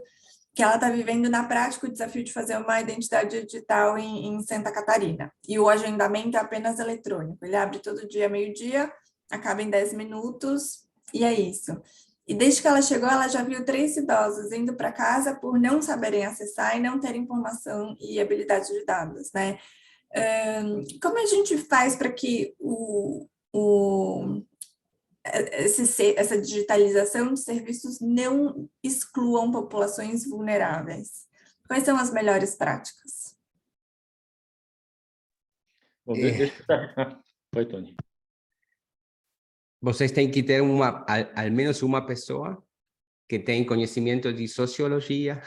que ela está vivendo na prática o desafio de fazer uma identidade digital em Santa Catarina. E o agendamento é apenas eletrônico. Ele abre todo dia, meio-dia, acaba em 10 minutos, e é isso. E desde que ela chegou, ela já viu 3 idosos indo para casa por não saberem acessar e não terem informação e habilidade de dados, né? Como a gente faz para que essa digitalização de serviços não excluam populações vulneráveis? Quais são as melhores práticas? Bom, deixa eu... Oi, Tony. Vocês têm que ter ao menos uma pessoa que tem conhecimento de sociologia,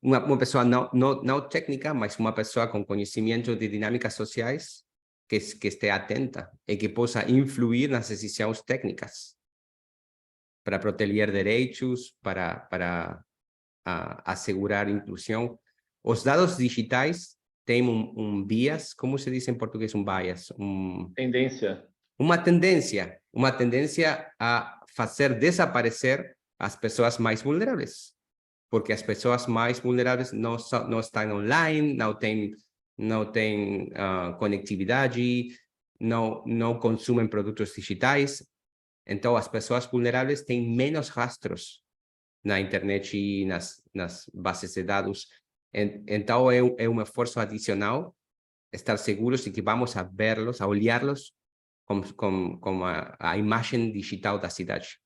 uma pessoa não técnica, mas uma pessoa com conhecimento de dinâmicas sociais que esteja atenta e que possa influir nas decisões técnicas para proteger direitos, para assegurar inclusão. Os dados digitais têm bias, como se diz em português bias? Tendência. Uma tendência a fazer desaparecer as pessoas mais vulneráveis, porque as pessoas mais vulneráveis não estão online, não têm conectividade, não consumem produtos digitais. Então, as pessoas vulneráveis têm menos rastros na internet e nas bases de dados. Então, é um esforço adicional estar seguros de que vamos a verlos, a olhá-los como a imagem digital da cidade.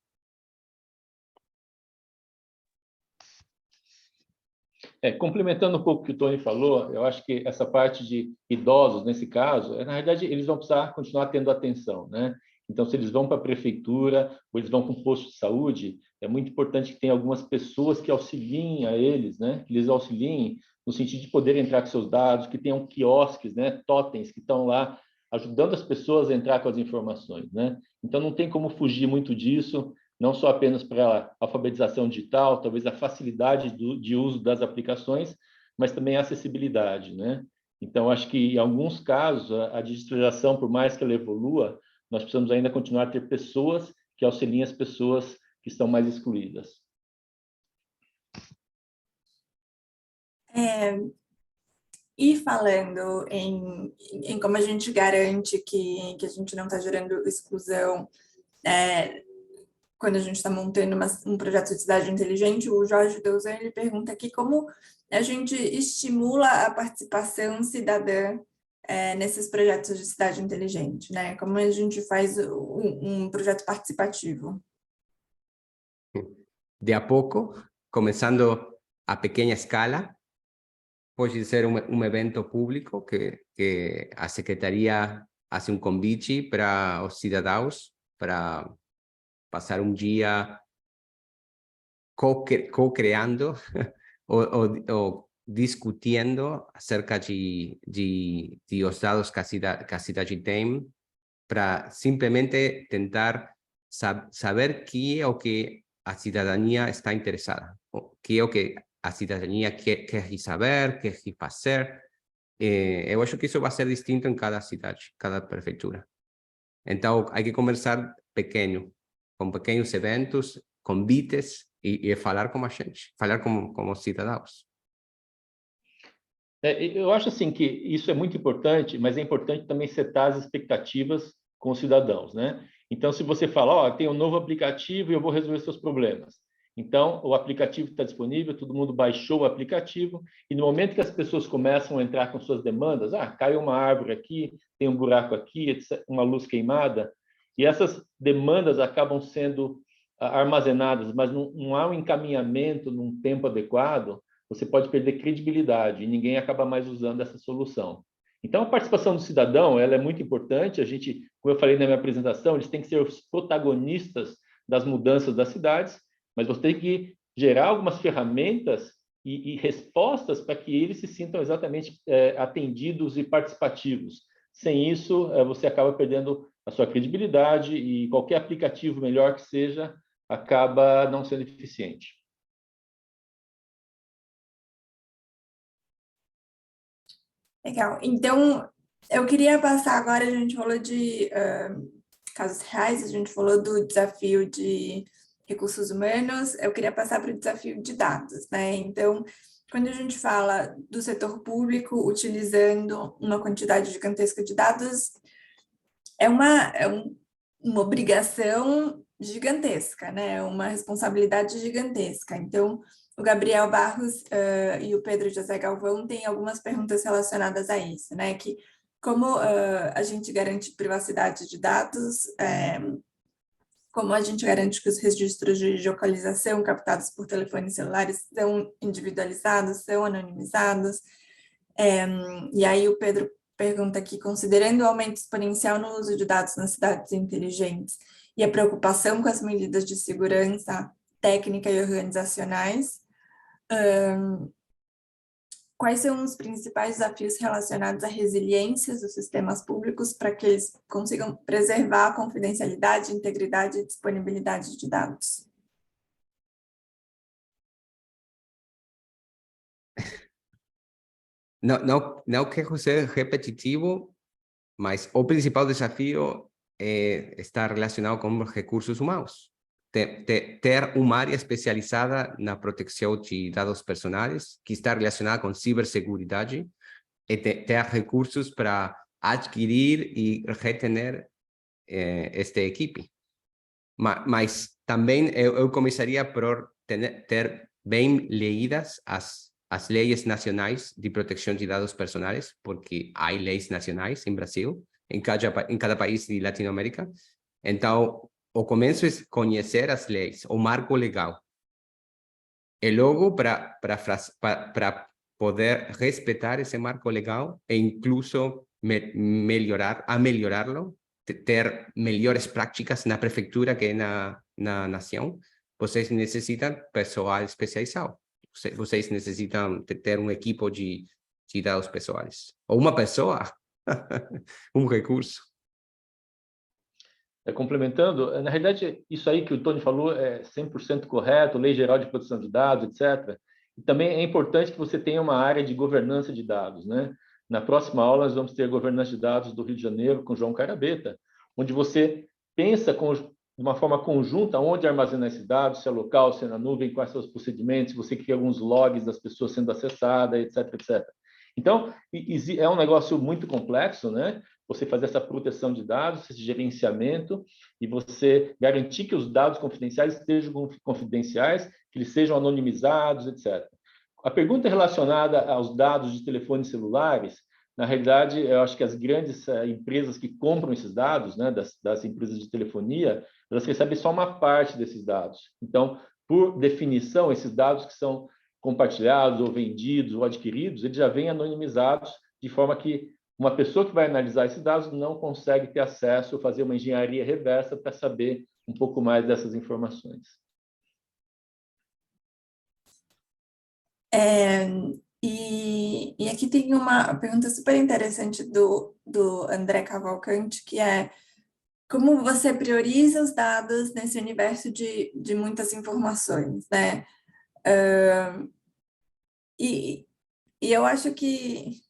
Complementando um pouco o que o Tony falou, eu acho que essa parte de idosos, nesse caso, na realidade, eles vão precisar continuar tendo atenção, né? Então, se eles vão para a prefeitura ou eles vão para um posto de saúde, é muito importante que tenha algumas pessoas que auxiliem a eles, né? Que eles auxiliem no sentido de poder entrar com seus dados, que tenham quiosques, né? Totens que estão lá ajudando as pessoas a entrar com as informações, né? Então, não tem como fugir muito disso, não só apenas para a alfabetização digital, talvez a facilidade de uso das aplicações, mas também a acessibilidade, né? Então, acho que, em alguns casos, a digitalização, por mais que ela evolua, nós precisamos ainda continuar a ter pessoas que auxiliem as pessoas que estão mais excluídas. E falando em como a gente garante que a gente não está gerando exclusão, quando a gente está montando um projeto de cidade inteligente, o Jorge Douzan, ele pergunta aqui como a gente estimula a participação cidadã nesses projetos de cidade inteligente, né? Como a gente faz um projeto participativo? De a pouco, começando a pequena escala, pode ser um evento público que a secretaria faz convite para os cidadãos para passar dia co-creando ou discutindo acerca de os dados que a cidade tem, para simplesmente tentar saber que é o que a cidadania está interessada, que é o que a cidadania quer saber, quer fazer. Eu acho que isso vai ser distinto em cada cidade, cada prefeitura. Então, há que começar pequeno, com pequenos eventos, convites e falar com a gente, falar como cidadãos. Eu acho assim que isso é muito importante, mas é importante também setar as expectativas com os cidadãos, né? Então, se você fala, tem um novo aplicativo e eu vou resolver seus problemas. Então, o aplicativo está disponível, todo mundo baixou o aplicativo, e no momento que as pessoas começam a entrar com suas demandas, caiu uma árvore aqui, tem um buraco aqui, uma luz queimada, e essas demandas acabam sendo armazenadas, mas não há um encaminhamento num tempo adequado, você pode perder credibilidade e ninguém acaba mais usando essa solução. Então, a participação do cidadão ela é muito importante. A gente, como eu falei na minha apresentação, eles têm que ser os protagonistas das mudanças das cidades, mas você tem que gerar algumas ferramentas e respostas para que eles se sintam exatamente atendidos e participativos. Sem isso, você acaba perdendo a sua credibilidade e qualquer aplicativo melhor que seja acaba não sendo eficiente. Legal. Então, eu queria passar agora, a gente falou de casos reais, a gente falou do desafio de recursos humanos, eu queria passar para o desafio de dados, né? Então, quando a gente fala do setor público utilizando uma quantidade gigantesca de dados, é uma obrigação gigantesca, né? Uma responsabilidade gigantesca. Então, o Gabriel Barros e o Pedro José Galvão têm algumas perguntas relacionadas a isso, né? Que como a gente garante privacidade de dados, como a gente garante que os registros de geolocalização captados por telefones celulares são individualizados, são anonimizados. E aí o Pedro pergunta aqui, considerando o aumento exponencial no uso de dados nas cidades inteligentes e a preocupação com as medidas de segurança técnica e organizacionais, quais são os principais desafios relacionados à resiliência dos sistemas públicos para que eles consigam preservar a confidencialidade, integridade e disponibilidade de dados? Não quero ser repetitivo, mas o principal desafio está relacionado com os recursos humanos. Ter uma área especializada na proteção de dados personais, que está relacionada com ciberseguridade, e ter recursos para adquirir e retener esta equipe. Mas também eu começaria por ter bem leídas as leis nacionais de proteção de dados personais, porque há leis nacionais em Brasil, em cada país de Latinoamérica. Então, o começo é conhecer as leis, o marco legal. E logo, para poder respeitar esse marco legal e incluso melhorá-lo, ter melhores práticas na prefeitura que na nação, vocês necessitam pessoal especializado. Vocês necessitam ter um equipo de dados pessoais. Ou uma pessoa, um recurso. Complementando, na realidade, isso aí que o Tony falou é 100% correto, Lei Geral de Proteção de Dados, etc. E também é importante que você tenha uma área de governança de dados, né? Na próxima aula, nós vamos ter governança de dados do Rio de Janeiro com João Carabeta, onde você pensa de uma forma conjunta onde armazenar esses dados, se é local, se é na nuvem, quais são os procedimentos, você cria alguns logs das pessoas sendo acessadas, etc, etc. Então, é um negócio muito complexo, né? Você fazer essa proteção de dados, esse gerenciamento, e você garantir que os dados confidenciais estejam confidenciais, que eles sejam anonimizados, etc. A pergunta relacionada aos dados de telefones celulares, na realidade, eu acho que as grandes empresas que compram esses dados, né, das empresas de telefonia, elas recebem só uma parte desses dados. Então, por definição, esses dados que são compartilhados ou vendidos ou adquiridos, eles já vêm anonimizados, de forma que uma pessoa que vai analisar esses dados não consegue ter acesso ou fazer uma engenharia reversa para saber um pouco mais dessas informações. E aqui tem uma pergunta super interessante do André Cavalcante, que é como você prioriza os dados nesse universo de muitas informações, né? E eu acho que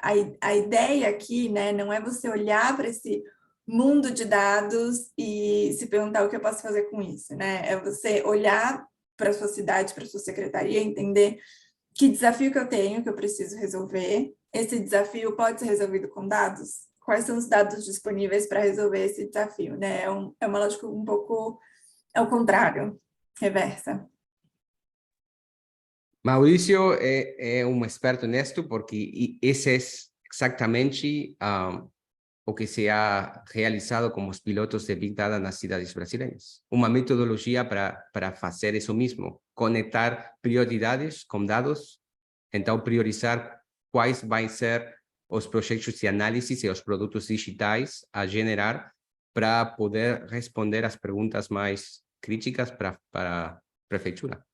a ideia aqui, né, não é você olhar para esse mundo de dados e se perguntar o que eu posso fazer com isso, né? É você olhar para a sua cidade, para a sua secretaria, entender que desafio que eu tenho, que eu preciso resolver. Esse desafio pode ser resolvido com dados? Quais são os dados disponíveis para resolver esse desafio, né? É uma lógica um pouco ao contrário, reversa. Mauricio é um experto nisto, porque esse é exatamente o que se ha realizado com os pilotos de Big Data nas cidades brasileiras. Uma metodologia para fazer isso mesmo, conectar prioridades com dados, então priorizar quais vão ser os projetos de análise e os produtos digitais a generar para poder responder às perguntas mais críticas para a prefeitura.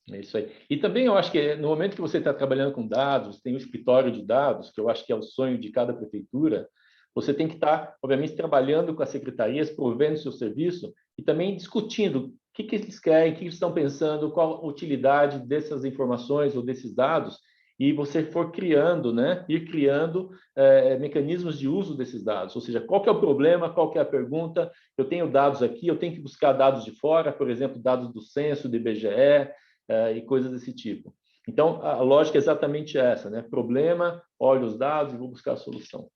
É isso aí. E também eu acho que no momento que você está trabalhando com dados, tem um escritório de dados, que eu acho que é o sonho de cada prefeitura, você tem que estar, obviamente, trabalhando com as secretarias, provendo seu serviço e também discutindo o que eles querem, o que eles estão pensando, qual a utilidade dessas informações ou desses dados, e você for criando, né, ir criando mecanismos de uso desses dados, ou seja, qual que é o problema, qual que é a pergunta, eu tenho dados aqui, eu tenho que buscar dados de fora, por exemplo, dados do censo, do IBGE, e coisas desse tipo. Então, a lógica é exatamente essa, né? Problema, olho os dados e vou buscar a solução.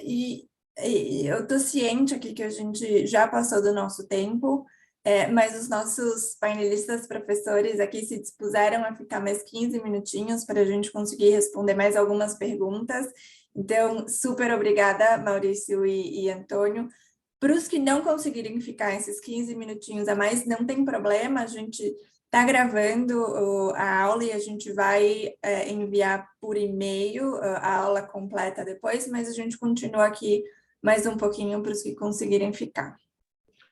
E E eu estou ciente aqui que a gente já passou do nosso tempo, mas os nossos painelistas professores aqui se dispuseram a ficar mais 15 minutinhos para a gente conseguir responder mais algumas perguntas. Então, super obrigada, Maurício e Antônio. Para os que não conseguirem ficar esses 15 minutinhos a mais, não tem problema, a gente está gravando a aula e a gente vai enviar por e-mail a aula completa depois, mas a gente continua aqui mais um pouquinho para os que conseguirem ficar.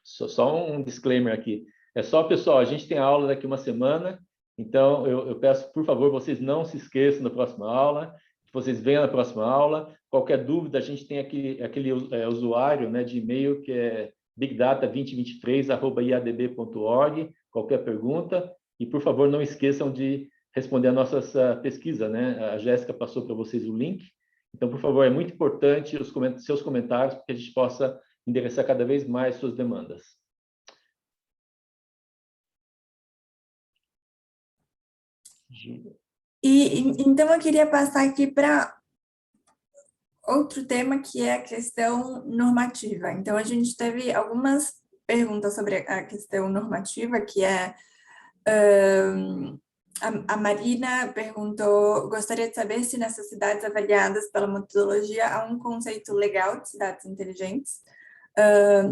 Só um disclaimer aqui. É só, pessoal, a gente tem aula daqui uma semana, então eu peço, por favor, vocês não se esqueçam da próxima aula, que vocês venham na próxima aula. Qualquer dúvida, a gente tem aquele usuário, né, de e-mail que é bigdata2023@iadb.org, qualquer pergunta. E, por favor, não esqueçam de responder a nossa pesquisa, né? A Jéssica passou para vocês o link. Então, por favor, é muito importante seus comentários para que a gente possa endereçar cada vez mais suas demandas. Então, eu queria passar aqui para outro tema, que é a questão normativa. Então, a gente teve algumas perguntas sobre a questão normativa, que é... a Marina perguntou, gostaria de saber se nessas cidades avaliadas pela metodologia há um conceito legal de cidades inteligentes,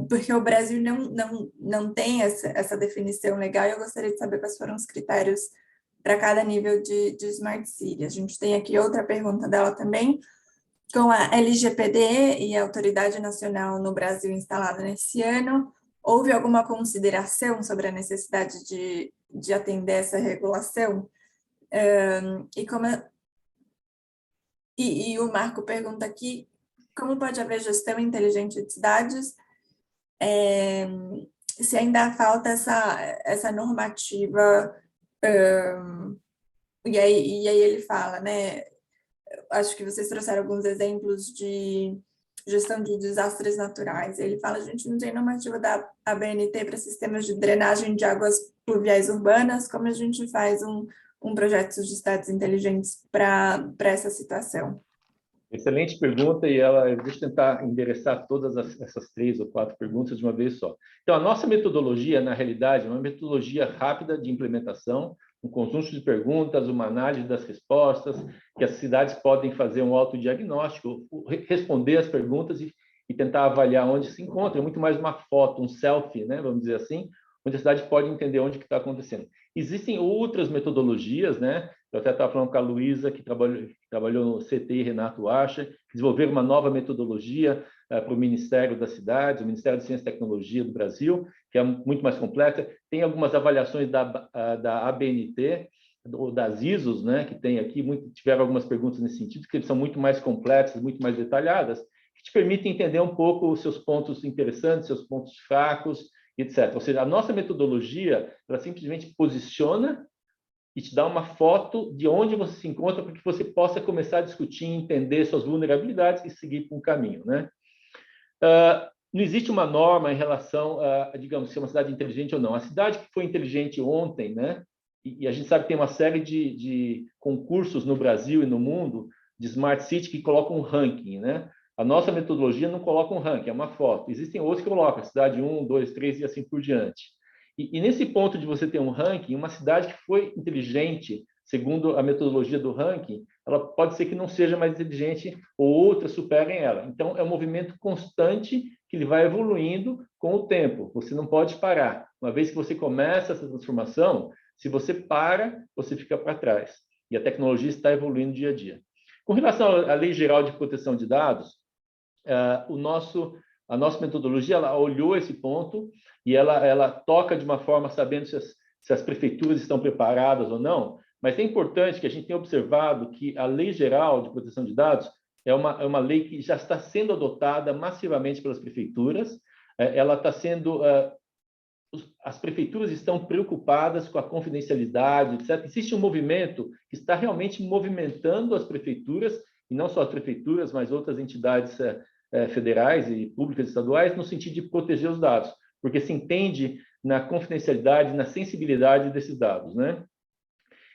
porque o Brasil não tem essa definição legal, e eu gostaria de saber quais foram os critérios para cada nível de Smart City. A gente tem aqui outra pergunta dela também, com a LGPD e a Autoridade Nacional no Brasil instalada nesse ano, houve alguma consideração sobre a necessidade de atender essa regulação? E o Marco pergunta aqui, como pode haver gestão inteligente de cidades se ainda falta essa normativa? E aí ele fala, né? Acho que vocês trouxeram alguns exemplos de gestão de desastres naturais. Ele fala, a gente não tem normativa da ABNT para sistemas de drenagem de águas pluviais urbanas, como a gente faz um projeto de cidades inteligentes para essa situação? Excelente pergunta, e deixa eu tentar endereçar todas essas 3 ou 4 perguntas de uma vez só. Então, a nossa metodologia, na realidade, é uma metodologia rápida de implementação, um conjunto de perguntas, uma análise das respostas, que as cidades podem fazer um autodiagnóstico, responder as perguntas e tentar avaliar onde se encontra. É muito mais uma foto, um selfie, né, vamos dizer assim, onde a cidade pode entender onde que está acontecendo. Existem outras metodologias, né? Eu até estava falando com a Luísa, que trabalhou no CTI Renato Acha, que desenvolveram uma nova metodologia para o Ministério das Cidades, o Ministério de Ciência e Tecnologia do Brasil, que é muito mais complexa. Tem algumas avaliações da ABNT, ou das ISOs, né, que tem aqui, tiveram algumas perguntas nesse sentido, que são muito mais complexas, muito mais detalhadas, que te permitem entender um pouco os seus pontos interessantes, seus pontos fracos, etc. Ou seja, a nossa metodologia, ela simplesmente posiciona e te dá uma foto de onde você se encontra para que você possa começar a discutir, entender suas vulnerabilidades e seguir por um caminho, né? Não existe uma norma em relação a, digamos, se é uma cidade inteligente ou não. A cidade que foi inteligente ontem, né? E a gente sabe que tem uma série de concursos no Brasil e no mundo de Smart City que colocam um ranking, né? A nossa metodologia não coloca um ranking, é uma foto. Existem outros que colocam cidade 1, 2, 3 e assim por diante. E nesse ponto de você ter um ranking, uma cidade que foi inteligente, segundo a metodologia do ranking, ela pode ser que não seja mais inteligente ou outras superem ela. Então, é um movimento constante que ele vai evoluindo com o tempo. Você não pode parar. Uma vez que você começa essa transformação, se você para, você fica para trás. E a tecnologia está evoluindo dia a dia. Com relação à Lei Geral de Proteção de Dados, a nossa metodologia ela olhou esse ponto e ela toca de uma forma sabendo se as prefeituras estão preparadas ou não, mas é importante que a gente tenha observado que a Lei Geral de Proteção de Dados é uma lei que já está sendo adotada massivamente pelas prefeituras, ela está sendo... as prefeituras estão preocupadas com a confidencialidade, etc. Existe um movimento que está realmente movimentando as prefeituras, e não só as prefeituras, mas outras entidades federais e públicas estaduais, no sentido de proteger os dados, porque se entende na confidencialidade, na sensibilidade desses dados, né?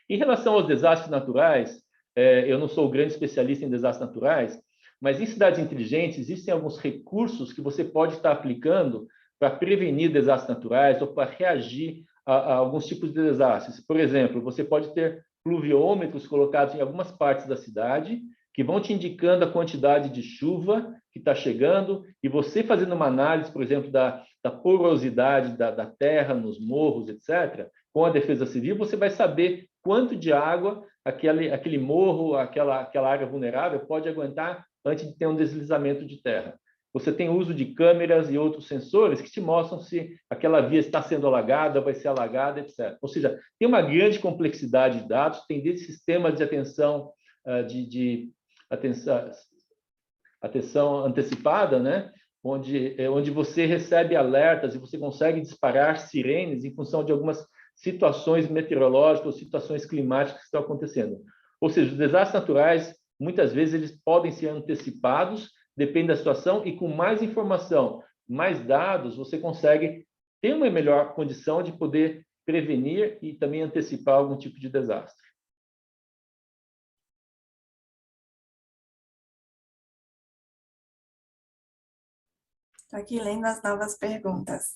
Em relação aos desastres naturais, eu não sou grande especialista em desastres naturais, Mas em cidades inteligentes existem alguns recursos que você pode estar aplicando para prevenir desastres naturais ou para reagir a alguns tipos de desastres. Por exemplo, você pode ter pluviômetros colocados em algumas partes da cidade que vão te indicando a quantidade de chuva que está chegando, e você fazendo uma análise, por exemplo, da porosidade da terra nos morros, etc., com a Defesa Civil, você vai saber quanto de água aquele morro, aquela área vulnerável pode aguentar antes de ter um deslizamento de terra. Você tem uso de câmeras e outros sensores que te mostram se aquela via está sendo alagada, vai ser alagada, etc. Ou seja, tem uma grande complexidade de dados, tem desde sistemas de atenção, atenção antecipada, né? onde você recebe alertas e você consegue disparar sirenes em função de algumas situações meteorológicas ou situações climáticas que estão acontecendo. Ou seja, os desastres naturais, muitas vezes, eles podem ser antecipados, depende da situação, e com mais informação, mais dados, você consegue ter uma melhor condição de poder prevenir e também antecipar algum tipo de desastre. Estou aqui lendo as novas perguntas.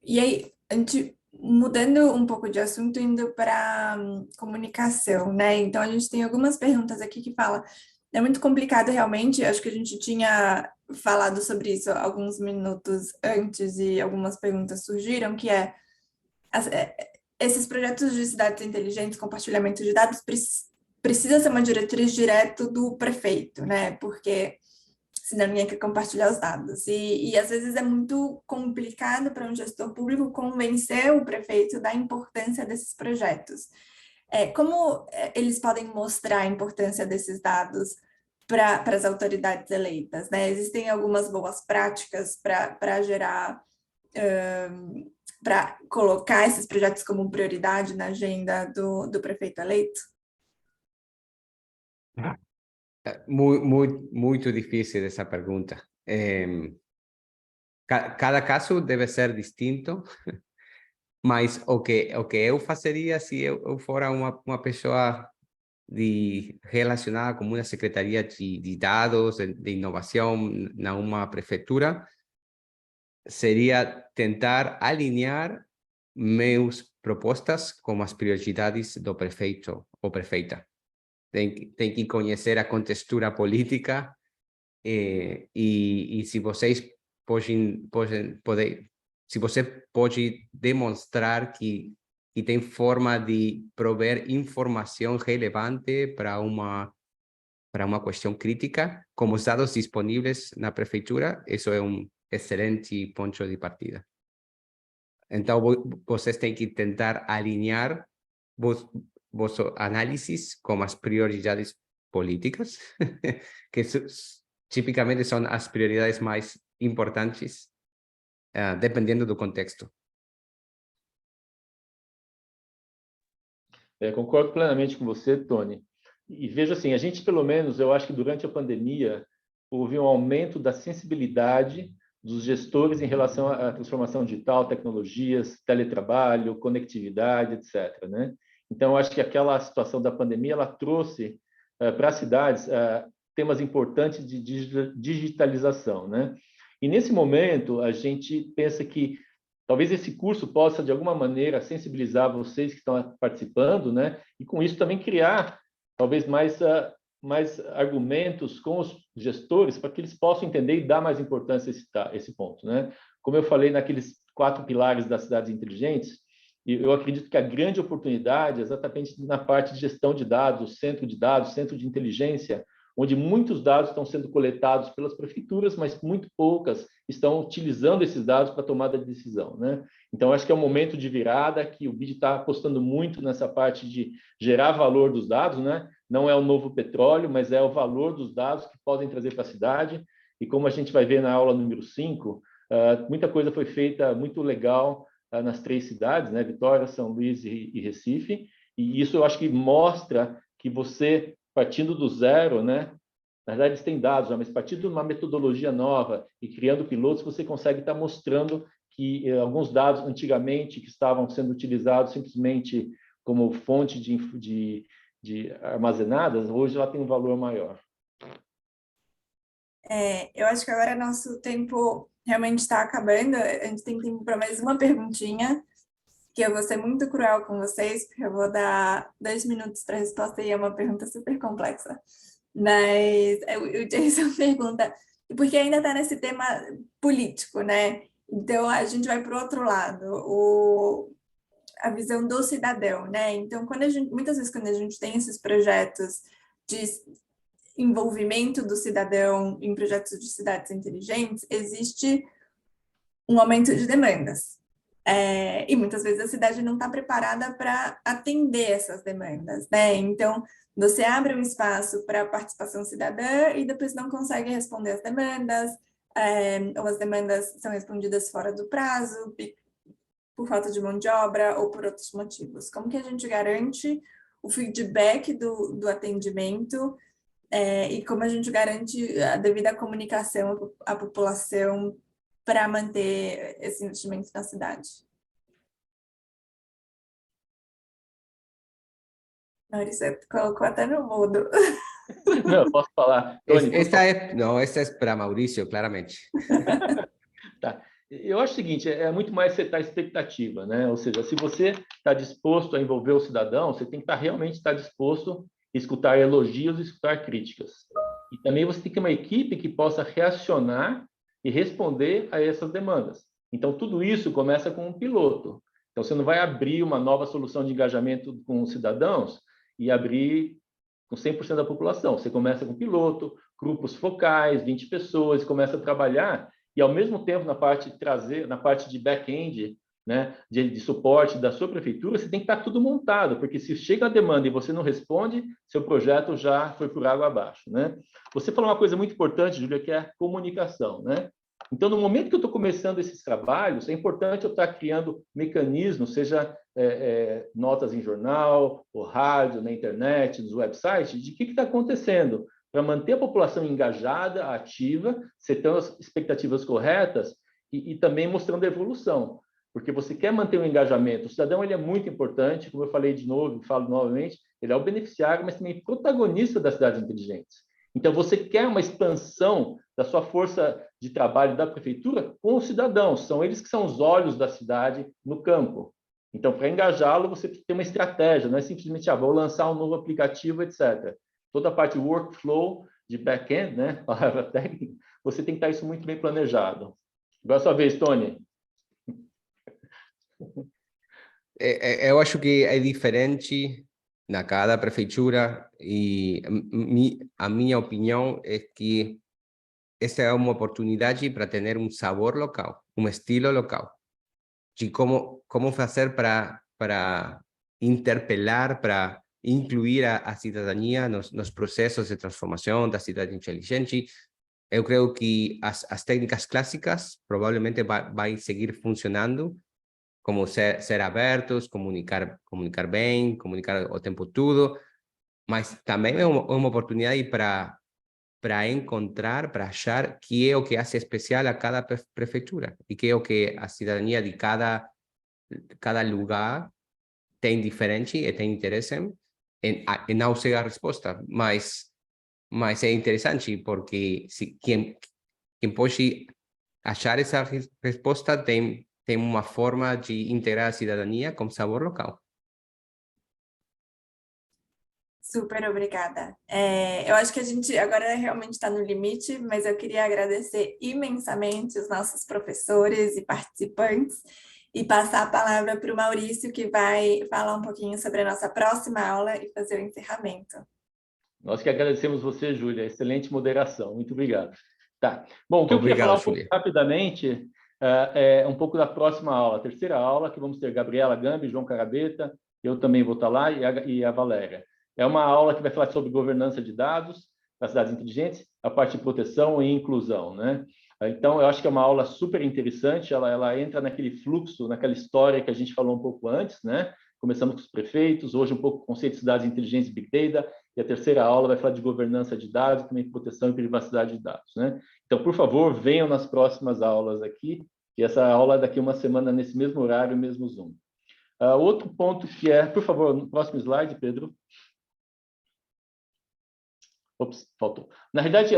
E aí, mudando um pouco de assunto, indo para comunicação, né? Então, a gente tem algumas perguntas aqui que falam, é muito complicado realmente, acho que a gente tinha falado sobre isso alguns minutos antes e algumas perguntas surgiram, que esses projetos de cidades inteligentes, compartilhamento de dados, precisa ser uma diretriz direto do prefeito, né? Porque senão ninguém quer compartilhar os dados. E às vezes é muito complicado para um gestor público convencer o prefeito da importância desses projetos. Como eles podem mostrar a importância desses dados para as autoridades eleitas, né? Existem algumas boas práticas para gerar, para colocar esses projetos como prioridade na agenda do prefeito eleito? Muito difícil essa pergunta. Cada caso deve ser distinto, mas o que eu fazeria se eu fora uma pessoa relacionada com uma secretaria de dados, de inovação numa prefeitura, seria tentar alinhar meus propostas com as prioridades do prefeito ou prefeita. Tem que conhecer a contextura política e se vocês se você pode demonstrar que tem forma de prover informação relevante para uma questão crítica, como os dados disponíveis na prefeitura, isso é excelente ponto de partida. Então, vocês têm que tentar alinhar vossos análises com as prioridades políticas, que tipicamente são as prioridades mais importantes, dependendo do contexto. Concordo plenamente com você, Tony. E veja assim, a gente, pelo menos, eu acho que durante a pandemia, houve um aumento da sensibilidade dos gestores em relação à transformação digital, tecnologias, teletrabalho, conectividade, etc., né? Então, eu acho que aquela situação da pandemia, ela trouxe para as cidades temas importantes de digitalização, né? E nesse momento, a gente pensa que talvez esse curso possa, de alguma maneira, sensibilizar vocês que estão participando, né? E com isso também criar, talvez, mais argumentos com os gestores para que eles possam entender e dar mais importância a esse ponto, né? Como eu falei naqueles 4 pilares das cidades inteligentes, eu acredito que a grande oportunidade é exatamente na parte de gestão de dados, centro de inteligência, onde muitos dados estão sendo coletados pelas prefeituras, mas muito poucas estão utilizando esses dados para tomada de decisão, né? Então, acho que é um momento de virada, que o BID está apostando muito nessa parte de gerar valor dos dados, né? Não é o novo petróleo, mas é o valor dos dados que podem trazer para a cidade. E como a gente vai ver na aula número 5, muita coisa foi feita muito legal nas 3 cidades, né? Vitória, São Luís e Recife. E isso eu acho que mostra que você, partindo do zero, né? Na verdade, eles têm dados, mas partindo de uma metodologia nova e criando pilotos, você consegue estar mostrando que alguns dados antigamente que estavam sendo utilizados simplesmente como fonte de armazenadas, hoje ela tem um valor maior. Eu acho que agora nosso tempo realmente está acabando. A gente tem tempo para mais uma perguntinha, que eu vou ser muito cruel com vocês, porque eu vou dar 2 minutos para a resposta e é uma pergunta super complexa. Mas o Jason pergunta, porque ainda está nesse tema político, né? Então a gente vai para o outro lado, a visão do cidadão, né? Então, muitas vezes quando a gente tem esses projetos de envolvimento do cidadão em projetos de cidades inteligentes, existe um aumento de demandas. E muitas vezes a cidade não está preparada para atender essas demandas, né? Então, você abre um espaço para a participação cidadã e depois não consegue responder as demandas, ou as demandas são respondidas fora do prazo, por falta de mão de obra ou por outros motivos. Como que a gente garante o feedback do atendimento e como a gente garante a devida comunicação à população para manter esse investimento na cidade? Maurício, colocou até no mudo. Não, eu posso falar. Tony, Esta é para Mauricio, claramente. Tá. Eu acho o seguinte, é muito mais setar expectativa, né? Ou seja, se você está disposto a envolver o cidadão, você tem que realmente estar disposto a escutar elogios e escutar críticas. E também você tem que ter uma equipe que possa reacionar e responder a essas demandas. Então, tudo isso começa com um piloto. Então, você não vai abrir uma nova solução de engajamento com os cidadãos e abrir com 100% da população. Você começa com piloto, grupos focais, 20 pessoas, começa a trabalhar e, ao mesmo tempo, na parte de back-end, né, de suporte da sua prefeitura, você tem que estar tudo montado, porque se chega a demanda e você não responde, seu projeto já foi por água abaixo, né? Você falou uma coisa muito importante, Júlia, que é a comunicação, né? Então, no momento que eu estou começando esses trabalhos, é importante eu estar criando mecanismos, seja notas em jornal, ou rádio, na internet, nos websites, de que está acontecendo, para manter a população engajada, ativa, setando as expectativas corretas e também mostrando a evolução. Porque você quer manter o engajamento. O cidadão ele é muito importante, como eu falei de novo, falo novamente, ele é o beneficiário, mas também protagonista das cidades inteligentes. Então, você quer uma expansão da sua força de trabalho da prefeitura com os cidadãos. São eles que são os olhos da cidade no campo. Então, para engajá-lo, você tem uma estratégia, não é simplesmente, vou lançar um novo aplicativo, etc. Toda a parte workflow de back-end, né, palavra técnica, você tem que estar isso muito bem planejado. Agora a sua vez, Tony. Eu acho que é diferente na cada prefeitura e a minha opinião é que esta é uma oportunidade para ter um sabor local, um estilo local, de como fazer para interpelar, para incluir a cidadania nos processos de transformação da cidade inteligente. Eu creio que as técnicas clássicas provavelmente vai seguir funcionando, como ser abertos, comunicar bem, comunicar o tempo todo, mas também é uma oportunidade para encontrar, para achar que é o que faz especial a cada prefeitura e que é o que a cidadania de cada lugar tem diferente e tem interesse em não ser a resposta, mas é interessante porque quem pode achar essa resposta tem uma forma de integrar a cidadania com sabor local. Super obrigada. Eu acho que a gente agora realmente está no limite, mas eu queria agradecer imensamente os nossos professores e participantes e passar a palavra para o Maurício, que vai falar um pouquinho sobre a nossa próxima aula e fazer o encerramento. Nós que agradecemos você, Júlia. Excelente moderação. Muito obrigado. Tá. Bom, o que eu queria falar um pouco rapidamente é um pouco da próxima aula, a terceira aula, que vamos ter Gabriela Gambi, João Carabeta, eu também vou estar lá, e a Valéria. É uma aula que vai falar sobre governança de dados das cidades inteligentes, a parte de proteção e inclusão, né? Então, eu acho que é uma aula super interessante, ela entra naquele fluxo, naquela história que a gente falou um pouco antes, né? Começamos com os prefeitos, hoje um pouco o conceito de cidades inteligentes e Big Data, e a terceira aula vai falar de governança de dados, também proteção e privacidade de dados, né? Então, por favor, venham nas próximas aulas aqui, e essa aula é daqui uma semana nesse mesmo horário, mesmo Zoom. Outro ponto que é, por favor, no próximo slide, Pedro. Ops, faltou. Na realidade,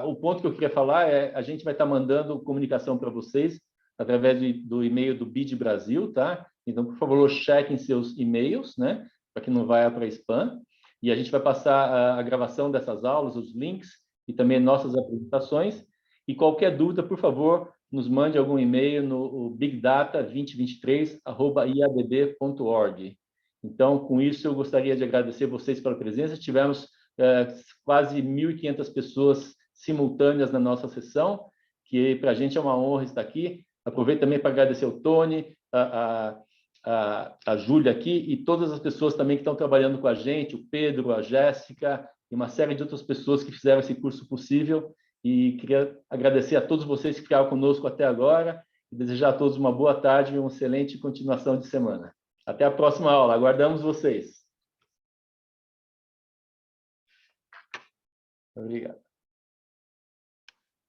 o ponto que eu queria falar é a gente vai estar mandando comunicação para vocês através do e-mail do BID Brasil, tá? Então, por favor, chequem seus e-mails, né? Para que não vá para spam. E a gente vai passar a gravação dessas aulas, os links e também nossas apresentações. E qualquer dúvida, por favor, nos mande algum e-mail no bigdata2023@iadd.org. Então, com isso, eu gostaria de agradecer vocês pela presença. Tivemos quase 1.500 pessoas simultâneas na nossa sessão, que para a gente é uma honra estar aqui. Aproveito também para agradecer o Tony, a Júlia aqui e todas as pessoas também que estão trabalhando com a gente, o Pedro, a Jéssica e uma série de outras pessoas que fizeram esse curso possível. E queria agradecer a todos vocês que ficaram conosco até agora e desejar a todos uma boa tarde e uma excelente continuação de semana. Até a próxima aula. Aguardamos vocês. Obrigado.